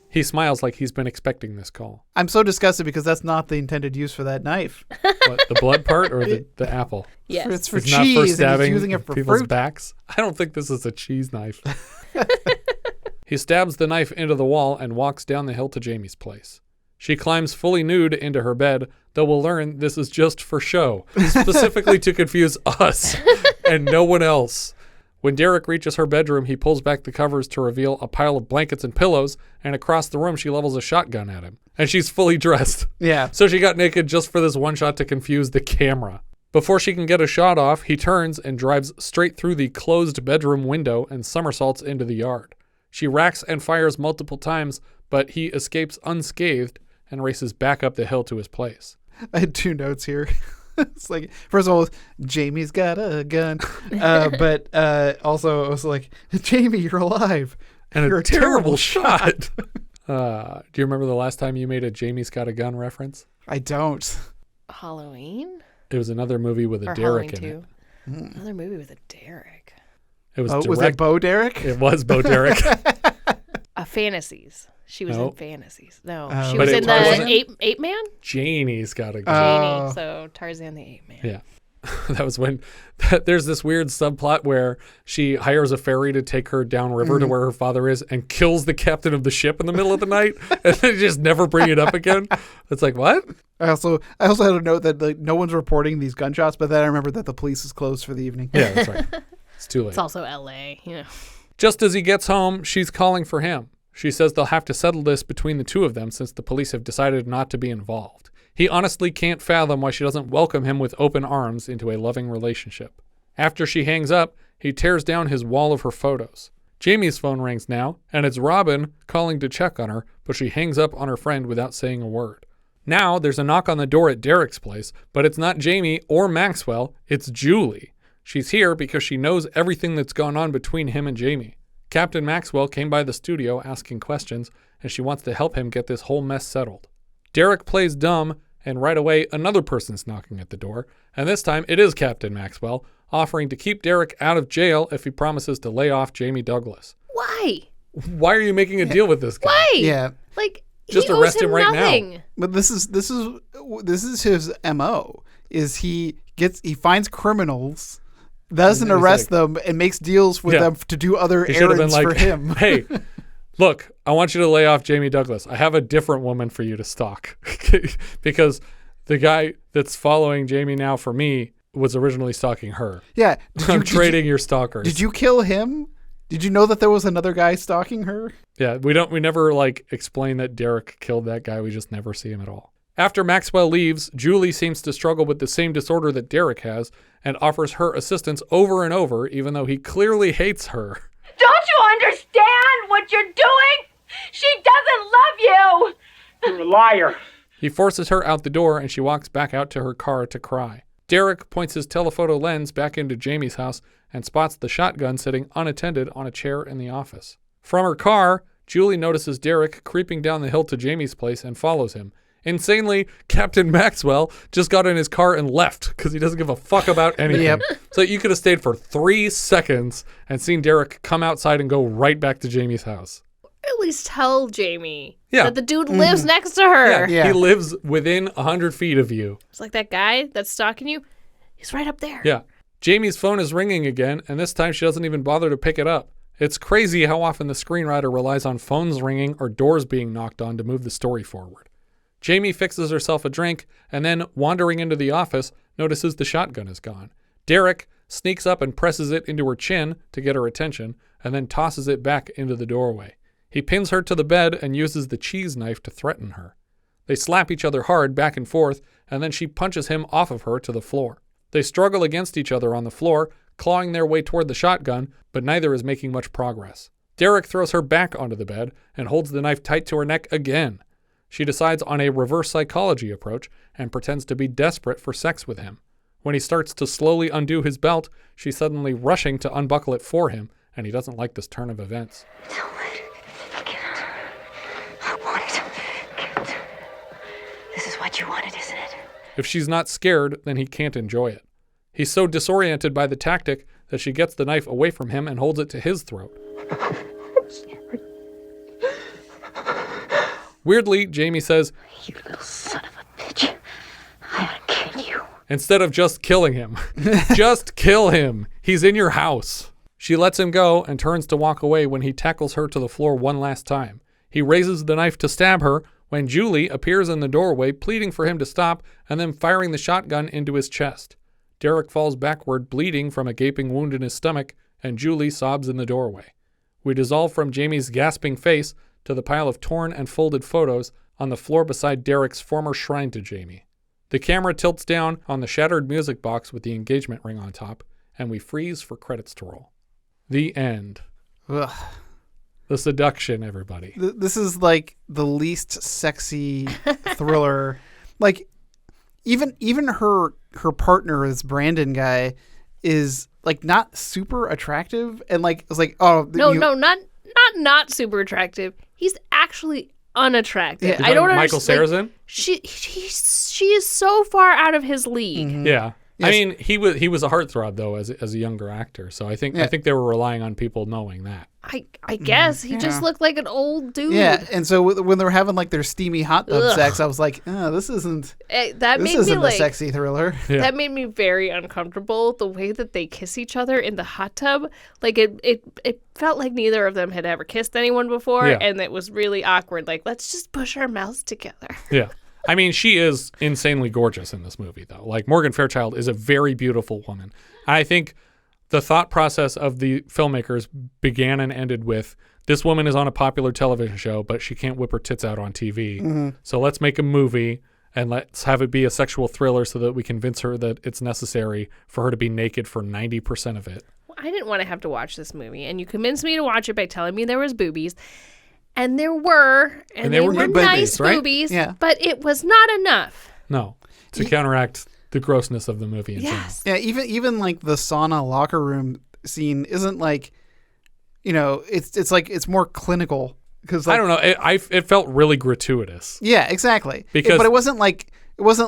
He smiles like he's been expecting this call. I'm so disgusted because that's not the intended use for that knife. What, the blood part or the apple? Yes. It's for It's not for cheese, and stabbing he's using it for people's fruit. backs. I don't think this is a cheese knife. He stabs the knife into the wall and walks down the hill to Jamie's place. She climbs fully nude into her bed, though we'll learn this is just for show, specifically to confuse us and no one else. When Derek reaches her bedroom, he pulls back the covers to reveal a pile of blankets and pillows, and across the room she levels a shotgun at him. And she's fully dressed. Yeah. So she got naked just for this one shot to confuse the camera. Before she can get a shot off, he turns and drives straight through the closed bedroom window and somersaults into the yard. She racks and fires multiple times, but he escapes unscathed and races back up the hill to his place. I had 2 notes here. It's like, first of all, Jamie's got a gun. But also, it was like, Jamie, you're alive. And you're a terrible shot. Do you remember the last time you made a Jamie's Got a Gun reference? I don't. Halloween? It was another movie with a Or Derek in Halloween it. 2. Another movie with a Derek. It was Was it Bo Derek? It was Bo Derek. Fantasies. She was Nope. in Fantasies. No, Oh. she But was it in the wasn't? Ape Man? Janie's Got a Gun. Janie. So Tarzan the Ape Man. Yeah. That was when there's this weird subplot where she hires a ferry to take her downriver to where her father is and kills the captain of the ship in the middle of the night and they just never bring it up again. It's like, what? I also had a note that like, no one's reporting these gunshots, but then I remember that the police is closed for the evening. Yeah, that's right. It's too late. It's also LA, you know. Just as he gets home, she's calling for him. She says they'll have to settle this between the two of them since the police have decided not to be involved. He honestly can't fathom why she doesn't welcome him with open arms into a loving relationship. After she hangs up, he tears down his wall of her photos. Jamie's phone rings now, and it's Robin calling to check on her, but she hangs up on her friend without saying a word. Now there's a knock on the door at Derek's place, but it's not Jamie or Maxwell, it's Julie. She's here because she knows everything that's gone on between him and Jamie. Captain Maxwell came by the studio asking questions, and she wants to help him get this whole mess settled. Derek plays dumb, and right away another person's knocking at the door, and this time it is Captain Maxwell, offering to keep Derek out of jail if he promises to lay off Jamie Douglas. Why? Why are you making a deal with this guy? Why? Yeah. Like, Just he arrest owes him right nothing. now. But this is his MO. Is he finds criminals, doesn't And he's arrest like- them, and makes deals with Yeah. them to do other He should have been errands like, for him. Hey, look, I want you to lay off Jamie Douglas. I have a different woman for you to stalk. Because the guy that's following Jamie now for me was originally stalking her. Yeah. I'm trading your stalkers. Did you kill him? Did you know that there was another guy stalking her? Yeah, we never like explain that Derek killed that guy. We just never see him at all. After Maxwell leaves, Julie seems to struggle with the same disorder that Derek has and offers her assistance over and over, even though he clearly hates her. Don't you understand what you're doing? She doesn't love you. You're a liar. He forces her out the door and she walks back out to her car to cry. Derek points his telephoto lens back into Jamie's house and spots the shotgun sitting unattended on a chair in the office. From her car, Julie notices Derek creeping down the hill to Jamie's place and follows him. Insanely, Captain Maxwell just got in his car and left because he doesn't give a fuck about anything. Yep. So you could have stayed for 3 seconds and seen Derek come outside and go right back to Jamie's house. At least tell Jamie Yeah. that the dude lives next to her. Yeah. He lives within 100 feet of you. It's like that guy that's stalking you. He's right up there. Yeah. Jamie's phone is ringing again, and this time she doesn't even bother to pick it up. It's crazy how often the screenwriter relies on phones ringing or doors being knocked on to move the story forward. Jamie fixes herself a drink and then, wandering into the office, notices the shotgun is gone. Derek, sneaks up and presses it into her chin to get her attention, and then tosses it back into the doorway. He pins her to the bed and uses the cheese knife to threaten her. They slap each other hard back and forth, and then she punches him off of her to the floor. They struggle against each other on the floor, clawing their way toward the shotgun, but neither is making much progress. Derek throws her back onto the bed and holds the knife tight to her neck again. She decides on a reverse psychology approach and pretends to be desperate for sex with him. When he starts to slowly undo his belt, she's suddenly rushing to unbuckle it for him, and he doesn't like this turn of events. I want it. Get it. This is what you wanted, isn't it? If she's not scared, then he can't enjoy it. He's so disoriented by the tactic that she gets the knife away from him and holds it to his throat. Weirdly, Jamie says, "You little son of a bitch. I ought to kill you." Instead of just killing him. Just kill him. He's in your house. She lets him go and turns to walk away when he tackles her to the floor one last time. He raises the knife to stab her when Julie appears in the doorway, pleading for him to stop and then firing the shotgun into his chest. Derek falls backward, bleeding from a gaping wound in his stomach, and Julie sobs in the doorway. We dissolve from Jamie's gasping face to the pile of torn and folded photos on the floor beside Derek's former shrine to Jamie. The camera tilts down on the shattered music box with the engagement ring on top, and we freeze for credits to roll. The end. Ugh. The Seduction, everybody. This is like the least sexy thriller. Like, even her partner, this Brandon guy, is like not super attractive, and like it's like, oh no, not super attractive. He's actually unattractive. Yeah. I don't Michael understand. Sarrazin? She is so far out of his league. Mm-hmm. Yeah. Yes. I mean, he was a heartthrob though as a younger actor, so I think they were relying on people knowing that. I guess he just looked like an old dude. Yeah, and so when they were having like their steamy hot tub sex, I was like, oh, this isn't a sexy thriller. Yeah. That made me very uncomfortable. The way that they kiss each other in the hot tub, like it felt like neither of them had ever kissed anyone before, and it was really awkward. Like, let's just push our mouths together. Yeah. I mean, she is insanely gorgeous in this movie, though. Like, Morgan Fairchild is a very beautiful woman. I think the thought process of the filmmakers began and ended with, this woman is on a popular television show, but she can't whip her tits out on TV. Mm-hmm. So let's make a movie and let's have it be a sexual thriller so that we convince her that it's necessary for her to be naked for 90% of it. Well, I didn't want to have to watch this movie, and you convinced me to watch it by telling me there was boobies. And there were, and they were nice boobies, right? But it was not enough. No, to counteract the grossness of the movie. Yes. Yeah, even like the sauna locker room scene isn't like, it's like it's more clinical because I don't know, it felt really gratuitous. Yeah, exactly. Because but it wasn't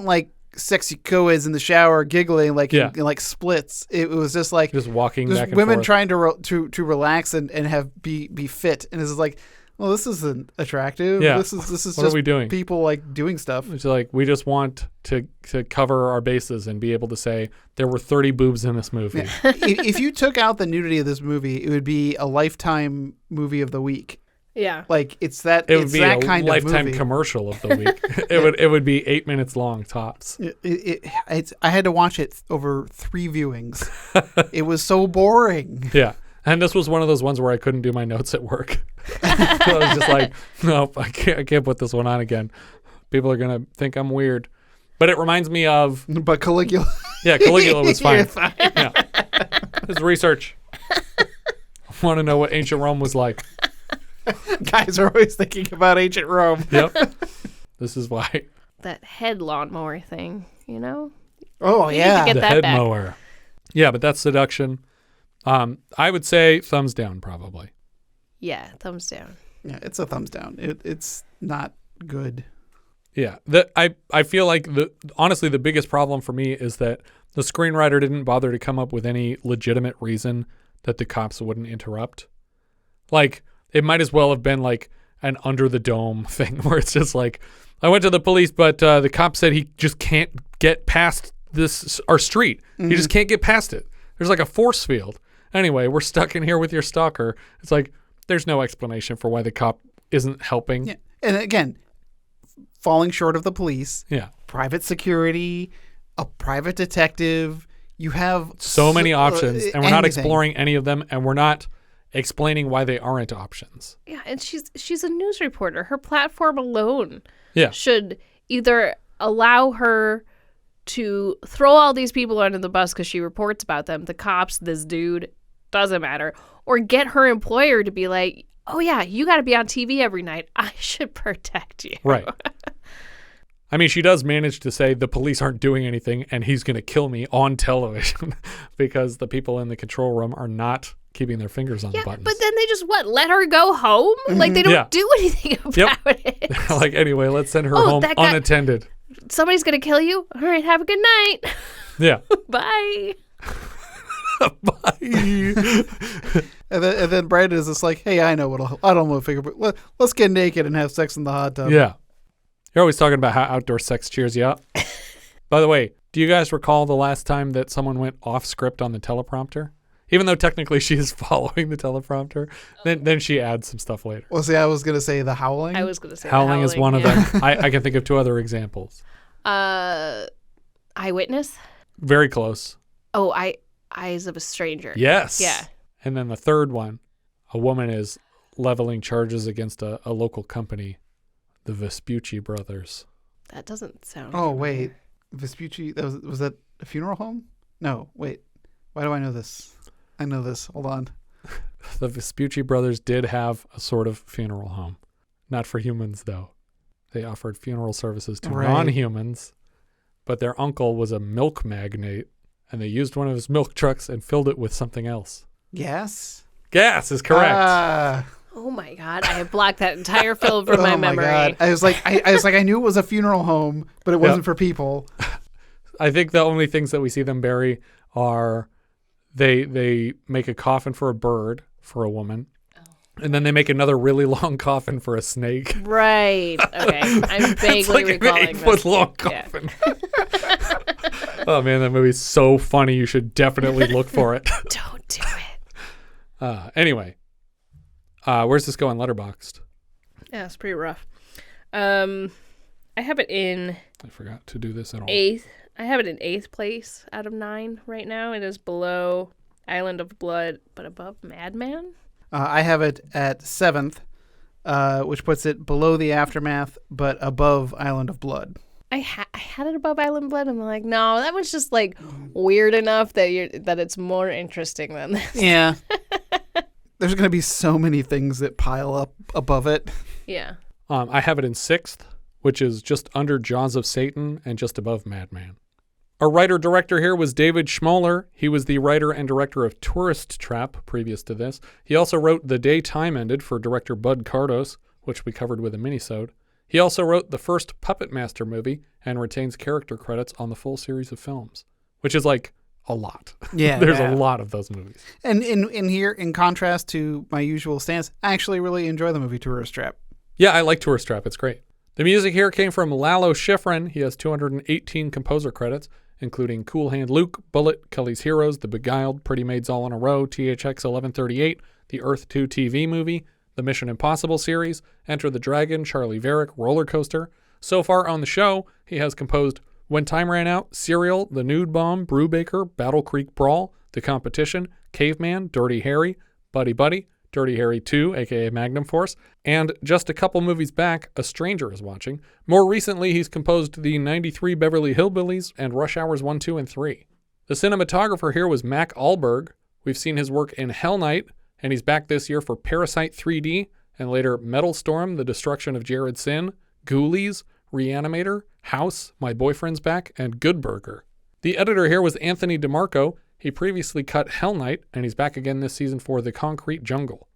like sexy co-eds in the shower giggling in like splits. It was just like walking back and women forth. trying to relax and have be fit, and it's like, well, this isn't attractive. Yeah. This is what just are we doing? People like doing stuff. It's like, we just want to cover our bases and be able to say there were 30 boobs in this movie. Yeah. If you took out the nudity of this movie, it would be a Lifetime movie of the week. Yeah. Like it's that. It it's would be that a kind Lifetime of movie. commercial of the week. It would be 8 minutes long tops. I had to watch it over 3 viewings. It was so boring. Yeah. And this was one of those ones where I couldn't do my notes at work. So I was just like, nope, I can't put this one on again. People are going to think I'm weird. But it reminds me of... But Caligula. Yeah, Caligula was fine. You're fine. Yeah. It's research. I want to know what ancient Rome was like. Guys are always thinking about ancient Rome. Yep. This is why. That head lawnmower thing, Oh, yeah. Get the that head back. mower. Yeah, but that's Seduction. I would say thumbs down, probably. Yeah, thumbs down. Yeah, it's a thumbs down. It's not good. Yeah, I feel like honestly the biggest problem for me is that the screenwriter didn't bother to come up with any legitimate reason that the cops wouldn't interrupt. Like, it might as well have been like an under the dome thing where it's just like, I went to the police, but the cop said he just can't get past our street. Mm-hmm. He just can't get past it. There's like a force field. Anyway, we're stuck in here with your stalker. It's like, there's no explanation for why the cop isn't helping. Yeah. And again, falling short of the police. Yeah. Private security, a private detective, You have so many options, and we're not anything. exploring any of them, and we're not explaining why they aren't options. Yeah, and she's a news reporter. Her platform alone Yeah. should either allow her to throw all these people under the bus because she reports about them, the cops, this dude, doesn't matter, or get her employer to be like, oh yeah, you got to be on TV every night. I should protect you. Right. I mean, she does manage to say the police aren't doing anything and he's going to kill me on television because the people in the control room are not keeping their fingers on the buttons. But then they just, let her go home? Like, they don't do anything about it. Like, anyway, let's send her home that guy- unattended. Somebody's going to kill you? All right, have a good night. Yeah. Bye. And then Brandon is just like, hey, I know I don't want to figure, but let's get naked and have sex in the hot tub. Yeah. You're always talking about how outdoor sex cheers you up. By the way, do you guys recall the last time that someone went off script on the teleprompter? Even though technically she is following the teleprompter, then she adds some stuff later. Well, see, I was going to say the howling. I was going to say Howling is one of them. I can think of 2 other examples. Eyewitness? Very close. Oh, Eyes of a Stranger. Yes. Yeah. And then the third one, a woman is leveling charges against a local company, the Vespucci brothers. That doesn't sound Oh, wait. Vespucci, was that a funeral home? No, wait. Why do I know this? I know this. Hold on. The Vespucci brothers did have a sort of funeral home. Not for humans, though. They offered funeral services to non-humans, but their uncle was a milk magnate, and they used one of his milk trucks and filled it with something else. Gas? Gas is correct. Oh my God! I have blocked that entire film from my memory. Oh my God! I was like, I knew it was a funeral home, but it wasn't for people. I think the only things that we see them bury are they make a coffin for a bird for a woman, and then they make another really long coffin for a snake. Right. Okay. I'm vaguely it's like recalling an 8-foot long coffin. Yeah. Oh man, that movie's so funny. You should definitely look for it. Don't do it. Anyway. Where's this going? Letterboxd. Yeah, it's pretty rough. I have it in. I forgot to do this at all. 8th. I have it in 8th place out of 9 right now. It is below Island of Blood, but above Madman. I have it at 7th, which puts it below The Aftermath, but above Island of Blood. I had it above Island of Blood. I'm like, no, that was just like weird enough that it's more interesting than this. Yeah. There's going to be so many things that pile up above it. Yeah. I have it in 6th, which is just under Jaws of Satan and just above Madman. Our writer-director here was David Schmoeller. He was the writer and director of Tourist Trap previous to this. He also wrote The Day Time Ended for director Bud Cardos, which we covered with a minisode. He also wrote the first Puppet Master movie and retains character credits on the full series of films, which is like a lot. Yeah. There's a lot of those movies. And in here, in contrast to my usual stance, I actually really enjoy the movie Tourist Trap. Yeah, I like Tourist Trap. It's great. The music here came from Lalo Schifrin. He has 218 composer credits, including Cool Hand Luke, Bullet, Kelly's Heroes, The Beguiled, Pretty Maids All in a Row, THX 1138, the Earth 2 TV movie, the Mission Impossible series, Enter the Dragon, Charlie Varick, Roller Coaster. So far on the show, he has composed When Time Ran Out, Serial, The Nude Bomb, Brubaker, Battle Creek Brawl, The Competition, Caveman, Dirty Harry, Buddy Buddy, Dirty Harry 2, aka Magnum Force, and just a couple movies back, A Stranger Is Watching. More recently, he's composed the 93 Beverly Hillbillies and Rush Hours 1, 2, and 3. The cinematographer here was Mac Ahlberg. We've seen his work in Hell Night, and he's back this year for Parasite 3D, and later Metal Storm, The Destruction of Jared Sin, Ghoulies, Reanimator, House, My Boyfriend's Back, and Good Burger. The editor here was Anthony DeMarco. He previously cut Hell Night, and he's back again this season for The Concrete Jungle.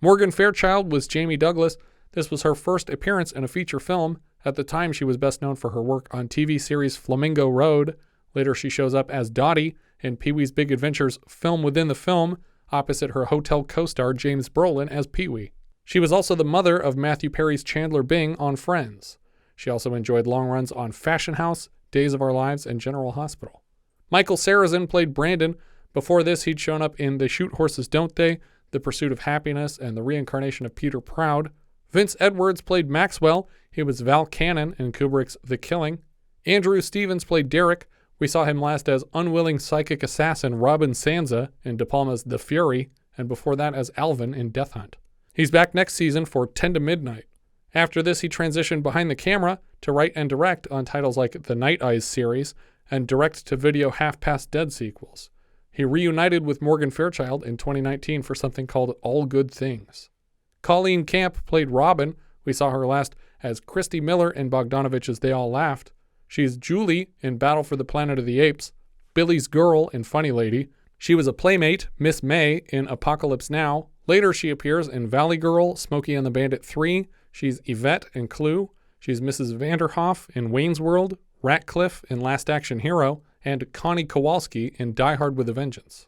Morgan Fairchild was Jamie Douglas. This was her first appearance in a feature film. At the time, she was best known for her work on TV series Flamingo Road. Later, she shows up as Dottie in Pee-wee's Big Adventure's Film Within the Film, opposite her hotel co-star James Brolin as Pee-wee. She was also the mother of Matthew Perry's Chandler Bing on Friends. She also enjoyed long runs on Fashion House, Days of Our Lives, and General Hospital. Michael Sarrazin played Brandon. Before this, he'd shown up in They Shoot Horses, Don't They?, The Pursuit of Happiness, and The Reincarnation of Peter Proud. Vince Edwards played Maxwell. He was Val Cannon in Kubrick's The Killing. Andrew Stevens played Derek, We saw him last as unwilling psychic assassin Robin Sansa in De Palma's The Fury, and before that as Alvin in Death Hunt. He's back next season for 10 to Midnight. After this, he transitioned behind the camera to write and direct on titles like the Night Eyes series and direct-to-video Half Past Dead sequels. He reunited with Morgan Fairchild in 2019 for something called All Good Things. Colleen Camp played Robin. We saw her last as Christy Miller in Bogdanovich's They All Laughed. She's Julie in Battle for the Planet of the Apes, Billy's girl in Funny Lady. She was a playmate, Miss May, in Apocalypse Now. Later, she appears in Valley Girl, Smokey and the Bandit 3. She's Yvette in Clue. She's Mrs. Vanderhoff in Wayne's World, Ratcliffe in Last Action Hero, and Connie Kowalski in Die Hard with a Vengeance.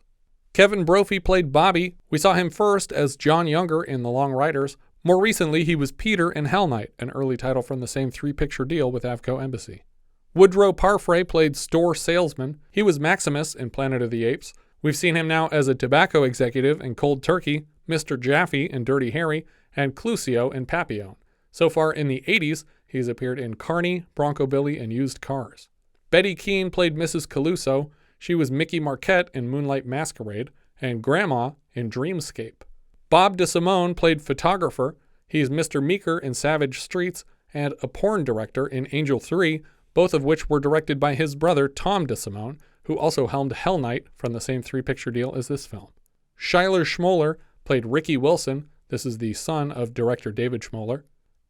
Kevin Brophy played Bobby. We saw him first as John Younger in The Long Riders. More recently, he was Peter in Hell Night, an early title from the same three-picture deal with Avco Embassy. Woodrow Parfrey played Store Salesman. He was Maximus in Planet of the Apes. We've seen him now as a tobacco executive in Cold Turkey, Mr. Jaffe in Dirty Harry, and Clusio in Papillon. So far in the 80s, he's appeared in Carney, Bronco Billy, and Used Cars. Betty Kean played Mrs. Caluso. She was Mickey Marquette in Moonlight Masquerade, and Grandma in Dreamscape. Bob DeSimone played Photographer. He's Mr. Meeker in Savage Streets, and a porn director in Angel 3, both of which were directed by his brother Tom DeSimone, who also helmed Hell Night from the same three-picture deal as this film. Schuyler Schmoeller played Ricky Wilson. This is the son of director David Schmoeller,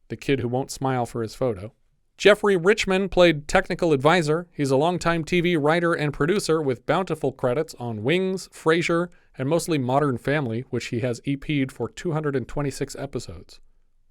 the kid who won't smile for his photo. Jeffrey Richman played Technical Advisor. He's a longtime TV writer and producer with bountiful credits on Wings, Frasier, and mostly Modern Family, which he has EP'd for 226 episodes.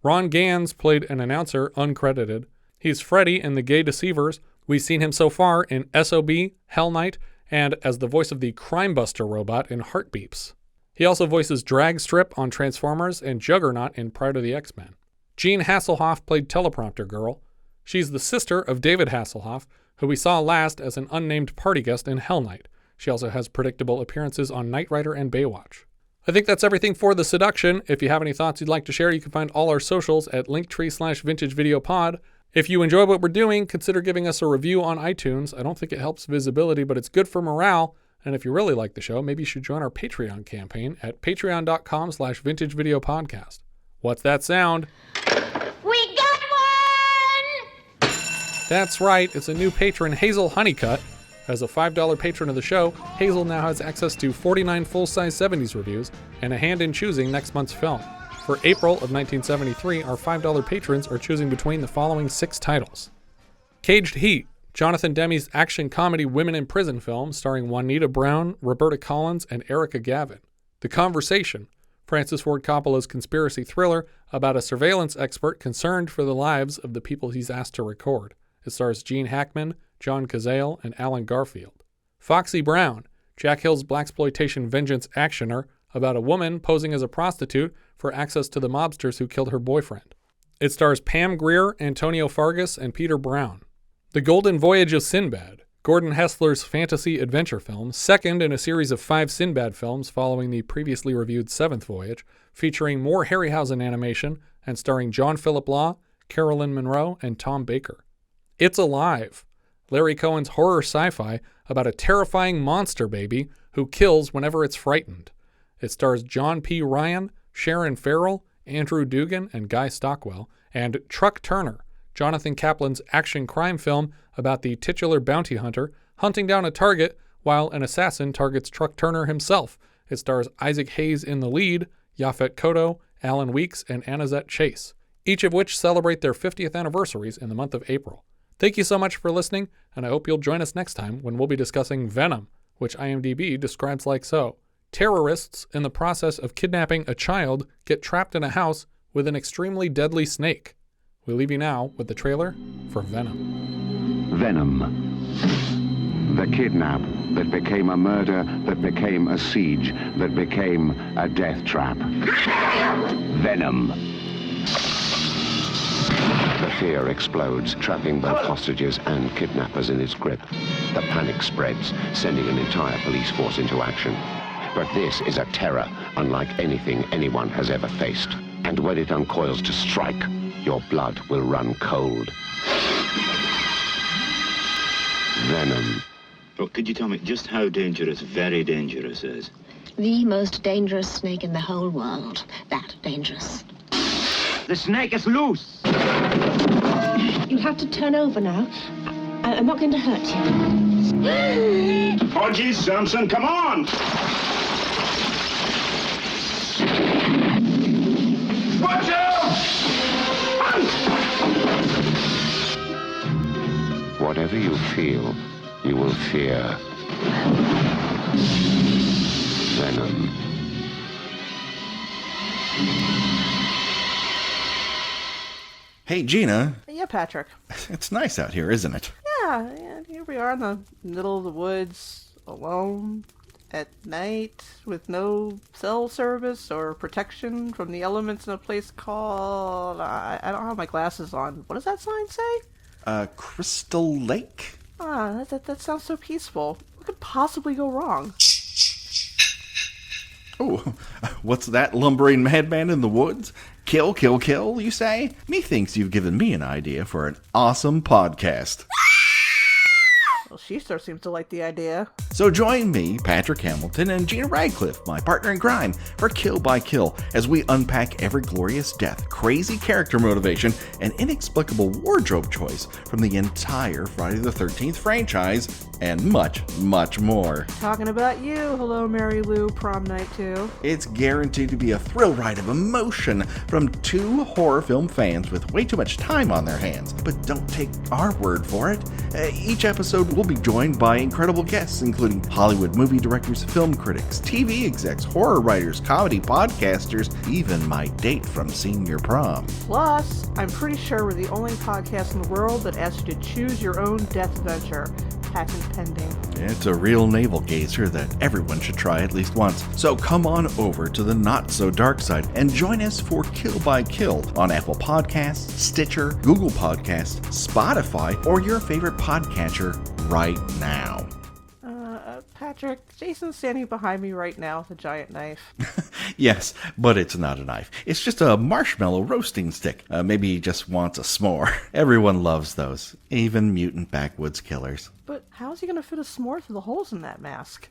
Ron Gans played an announcer, uncredited. He's Freddy in The Gay Deceivers. We've seen him so far in SOB, Hell Night, and as the voice of the Crime Buster robot in Heartbeeps. He also voices Dragstrip on Transformers and Juggernaut in Pride of the X-Men. Jean Hasselhoff played Teleprompter Girl. She's the sister of David Hasselhoff, who we saw last as an unnamed party guest in Hell Night. She also has predictable appearances on Knight Rider and Baywatch. I think that's everything for The Seduction. If you have any thoughts you'd like to share, you can find all our socials at linktree/vintagevideopod. If you enjoy what we're doing, consider giving us a review on iTunes. I don't think it helps visibility, but it's good for morale. And if you really like the show, maybe you should join our Patreon campaign at patreon.com/vintagevideopodcast. What's that sound? We got one! That's right, it's a new patron, Hazel Honeycutt. As a $5 patron of the show, Hazel now has access to 49 full-size 70s reviews and a hand in choosing next month's film. For April of 1973, our $5 patrons are choosing between the following 6 titles. Caged Heat, Jonathan Demme's action comedy women in prison film starring Juanita Brown, Roberta Collins, and Erica Gavin. The Conversation, Francis Ford Coppola's conspiracy thriller about a surveillance expert concerned for the lives of the people he's asked to record. It stars Gene Hackman, John Cazale, and Alan Garfield. Foxy Brown, Jack Hill's blaxploitation vengeance actioner about a woman posing as a prostitute for access to the mobsters who killed her boyfriend. It stars Pam Grier, Antonio Fargas, and Peter Brown. The Golden Voyage of Sinbad, Gordon Hessler's fantasy adventure film, second in a series of 5 Sinbad films following the previously reviewed Seventh Voyage, featuring more Harryhausen animation and starring John Philip Law, Carolyn Monroe, and Tom Baker. It's Alive, Larry Cohen's horror sci-fi about a terrifying monster baby who kills whenever it's frightened. It stars John P. Ryan, Sharon Farrell, Andrew Dugan, and Guy Stockwell, and Truck Turner, Jonathan Kaplan's action crime film about the titular bounty hunter hunting down a target while an assassin targets Truck Turner himself. It stars Isaac Hayes in the lead, Yaphet Kotto, Alan Weeks, and Annazette Chase, each of which celebrate their 50th anniversaries in the month of April. Thank you so much for listening, and I hope you'll join us next time when we'll be discussing Venom, which IMDb describes like so. Terrorists in the process of kidnapping a child get trapped in a house with an extremely deadly snake. We leave you now with the trailer for Venom. Venom. The kidnap that became a murder, that became a siege, that became a death trap. Venom. The fear explodes, trapping both hostages and kidnappers in its grip. The panic spreads, sending an entire police force into action. But this is a terror unlike anything anyone has ever faced. And when it uncoils to strike, your blood will run cold. Venom. Oh, could you tell me just how dangerous very dangerous is? The most dangerous snake in the whole world. That dangerous. The snake is loose! You'll have to turn over now. I'm not going to hurt you. Oh, geez, Samson, come on! Watch out! Whatever you feel, you will fear. Venom. Hey, Gina. Yeah, Patrick. It's nice out here, isn't it? Yeah, here we are in the middle of the woods, alone, at night, with no cell service or protection from the elements in a place called... I don't have my glasses on. What does that sign say? Crystal Lake? That sounds so peaceful. What could possibly go wrong? Oh, what's that lumbering madman in the woods? Kill, kill, kill, you say? Methinks you've given me an idea for an awesome podcast. Well, she sure seems to like the idea. So join me, Patrick Hamilton, and Gina Radcliffe, my partner in crime, for Kill by Kill, as we unpack every glorious death, crazy character motivation, and inexplicable wardrobe choice from the entire Friday the 13th franchise, and much, much more. Talking about you. Hello, Mary Lou, prom night 2. It's guaranteed to be a thrill ride of emotion from two horror film fans with way too much time on their hands. But don't take our word for it. Each episode will be joined by incredible guests, including Hollywood movie directors, film critics, TV execs, horror writers, comedy podcasters, even my date from senior prom. Plus, I'm pretty sure we're the only podcast in the world that asks you to choose your own death adventure. Patent pending. It's a real navel gazer that everyone should try at least once. So come on over to the not so dark side and join us for Kill by Kill on Apple Podcasts, Stitcher, Google Podcasts, Spotify, or your favorite podcatcher right now. Patrick, Jason's standing behind me right now with a giant knife. Yes, but it's not a knife. It's just a marshmallow roasting stick. Maybe he just wants a s'more. Everyone loves those, even mutant backwoods killers. But how's he going to fit a s'more through the holes in that mask?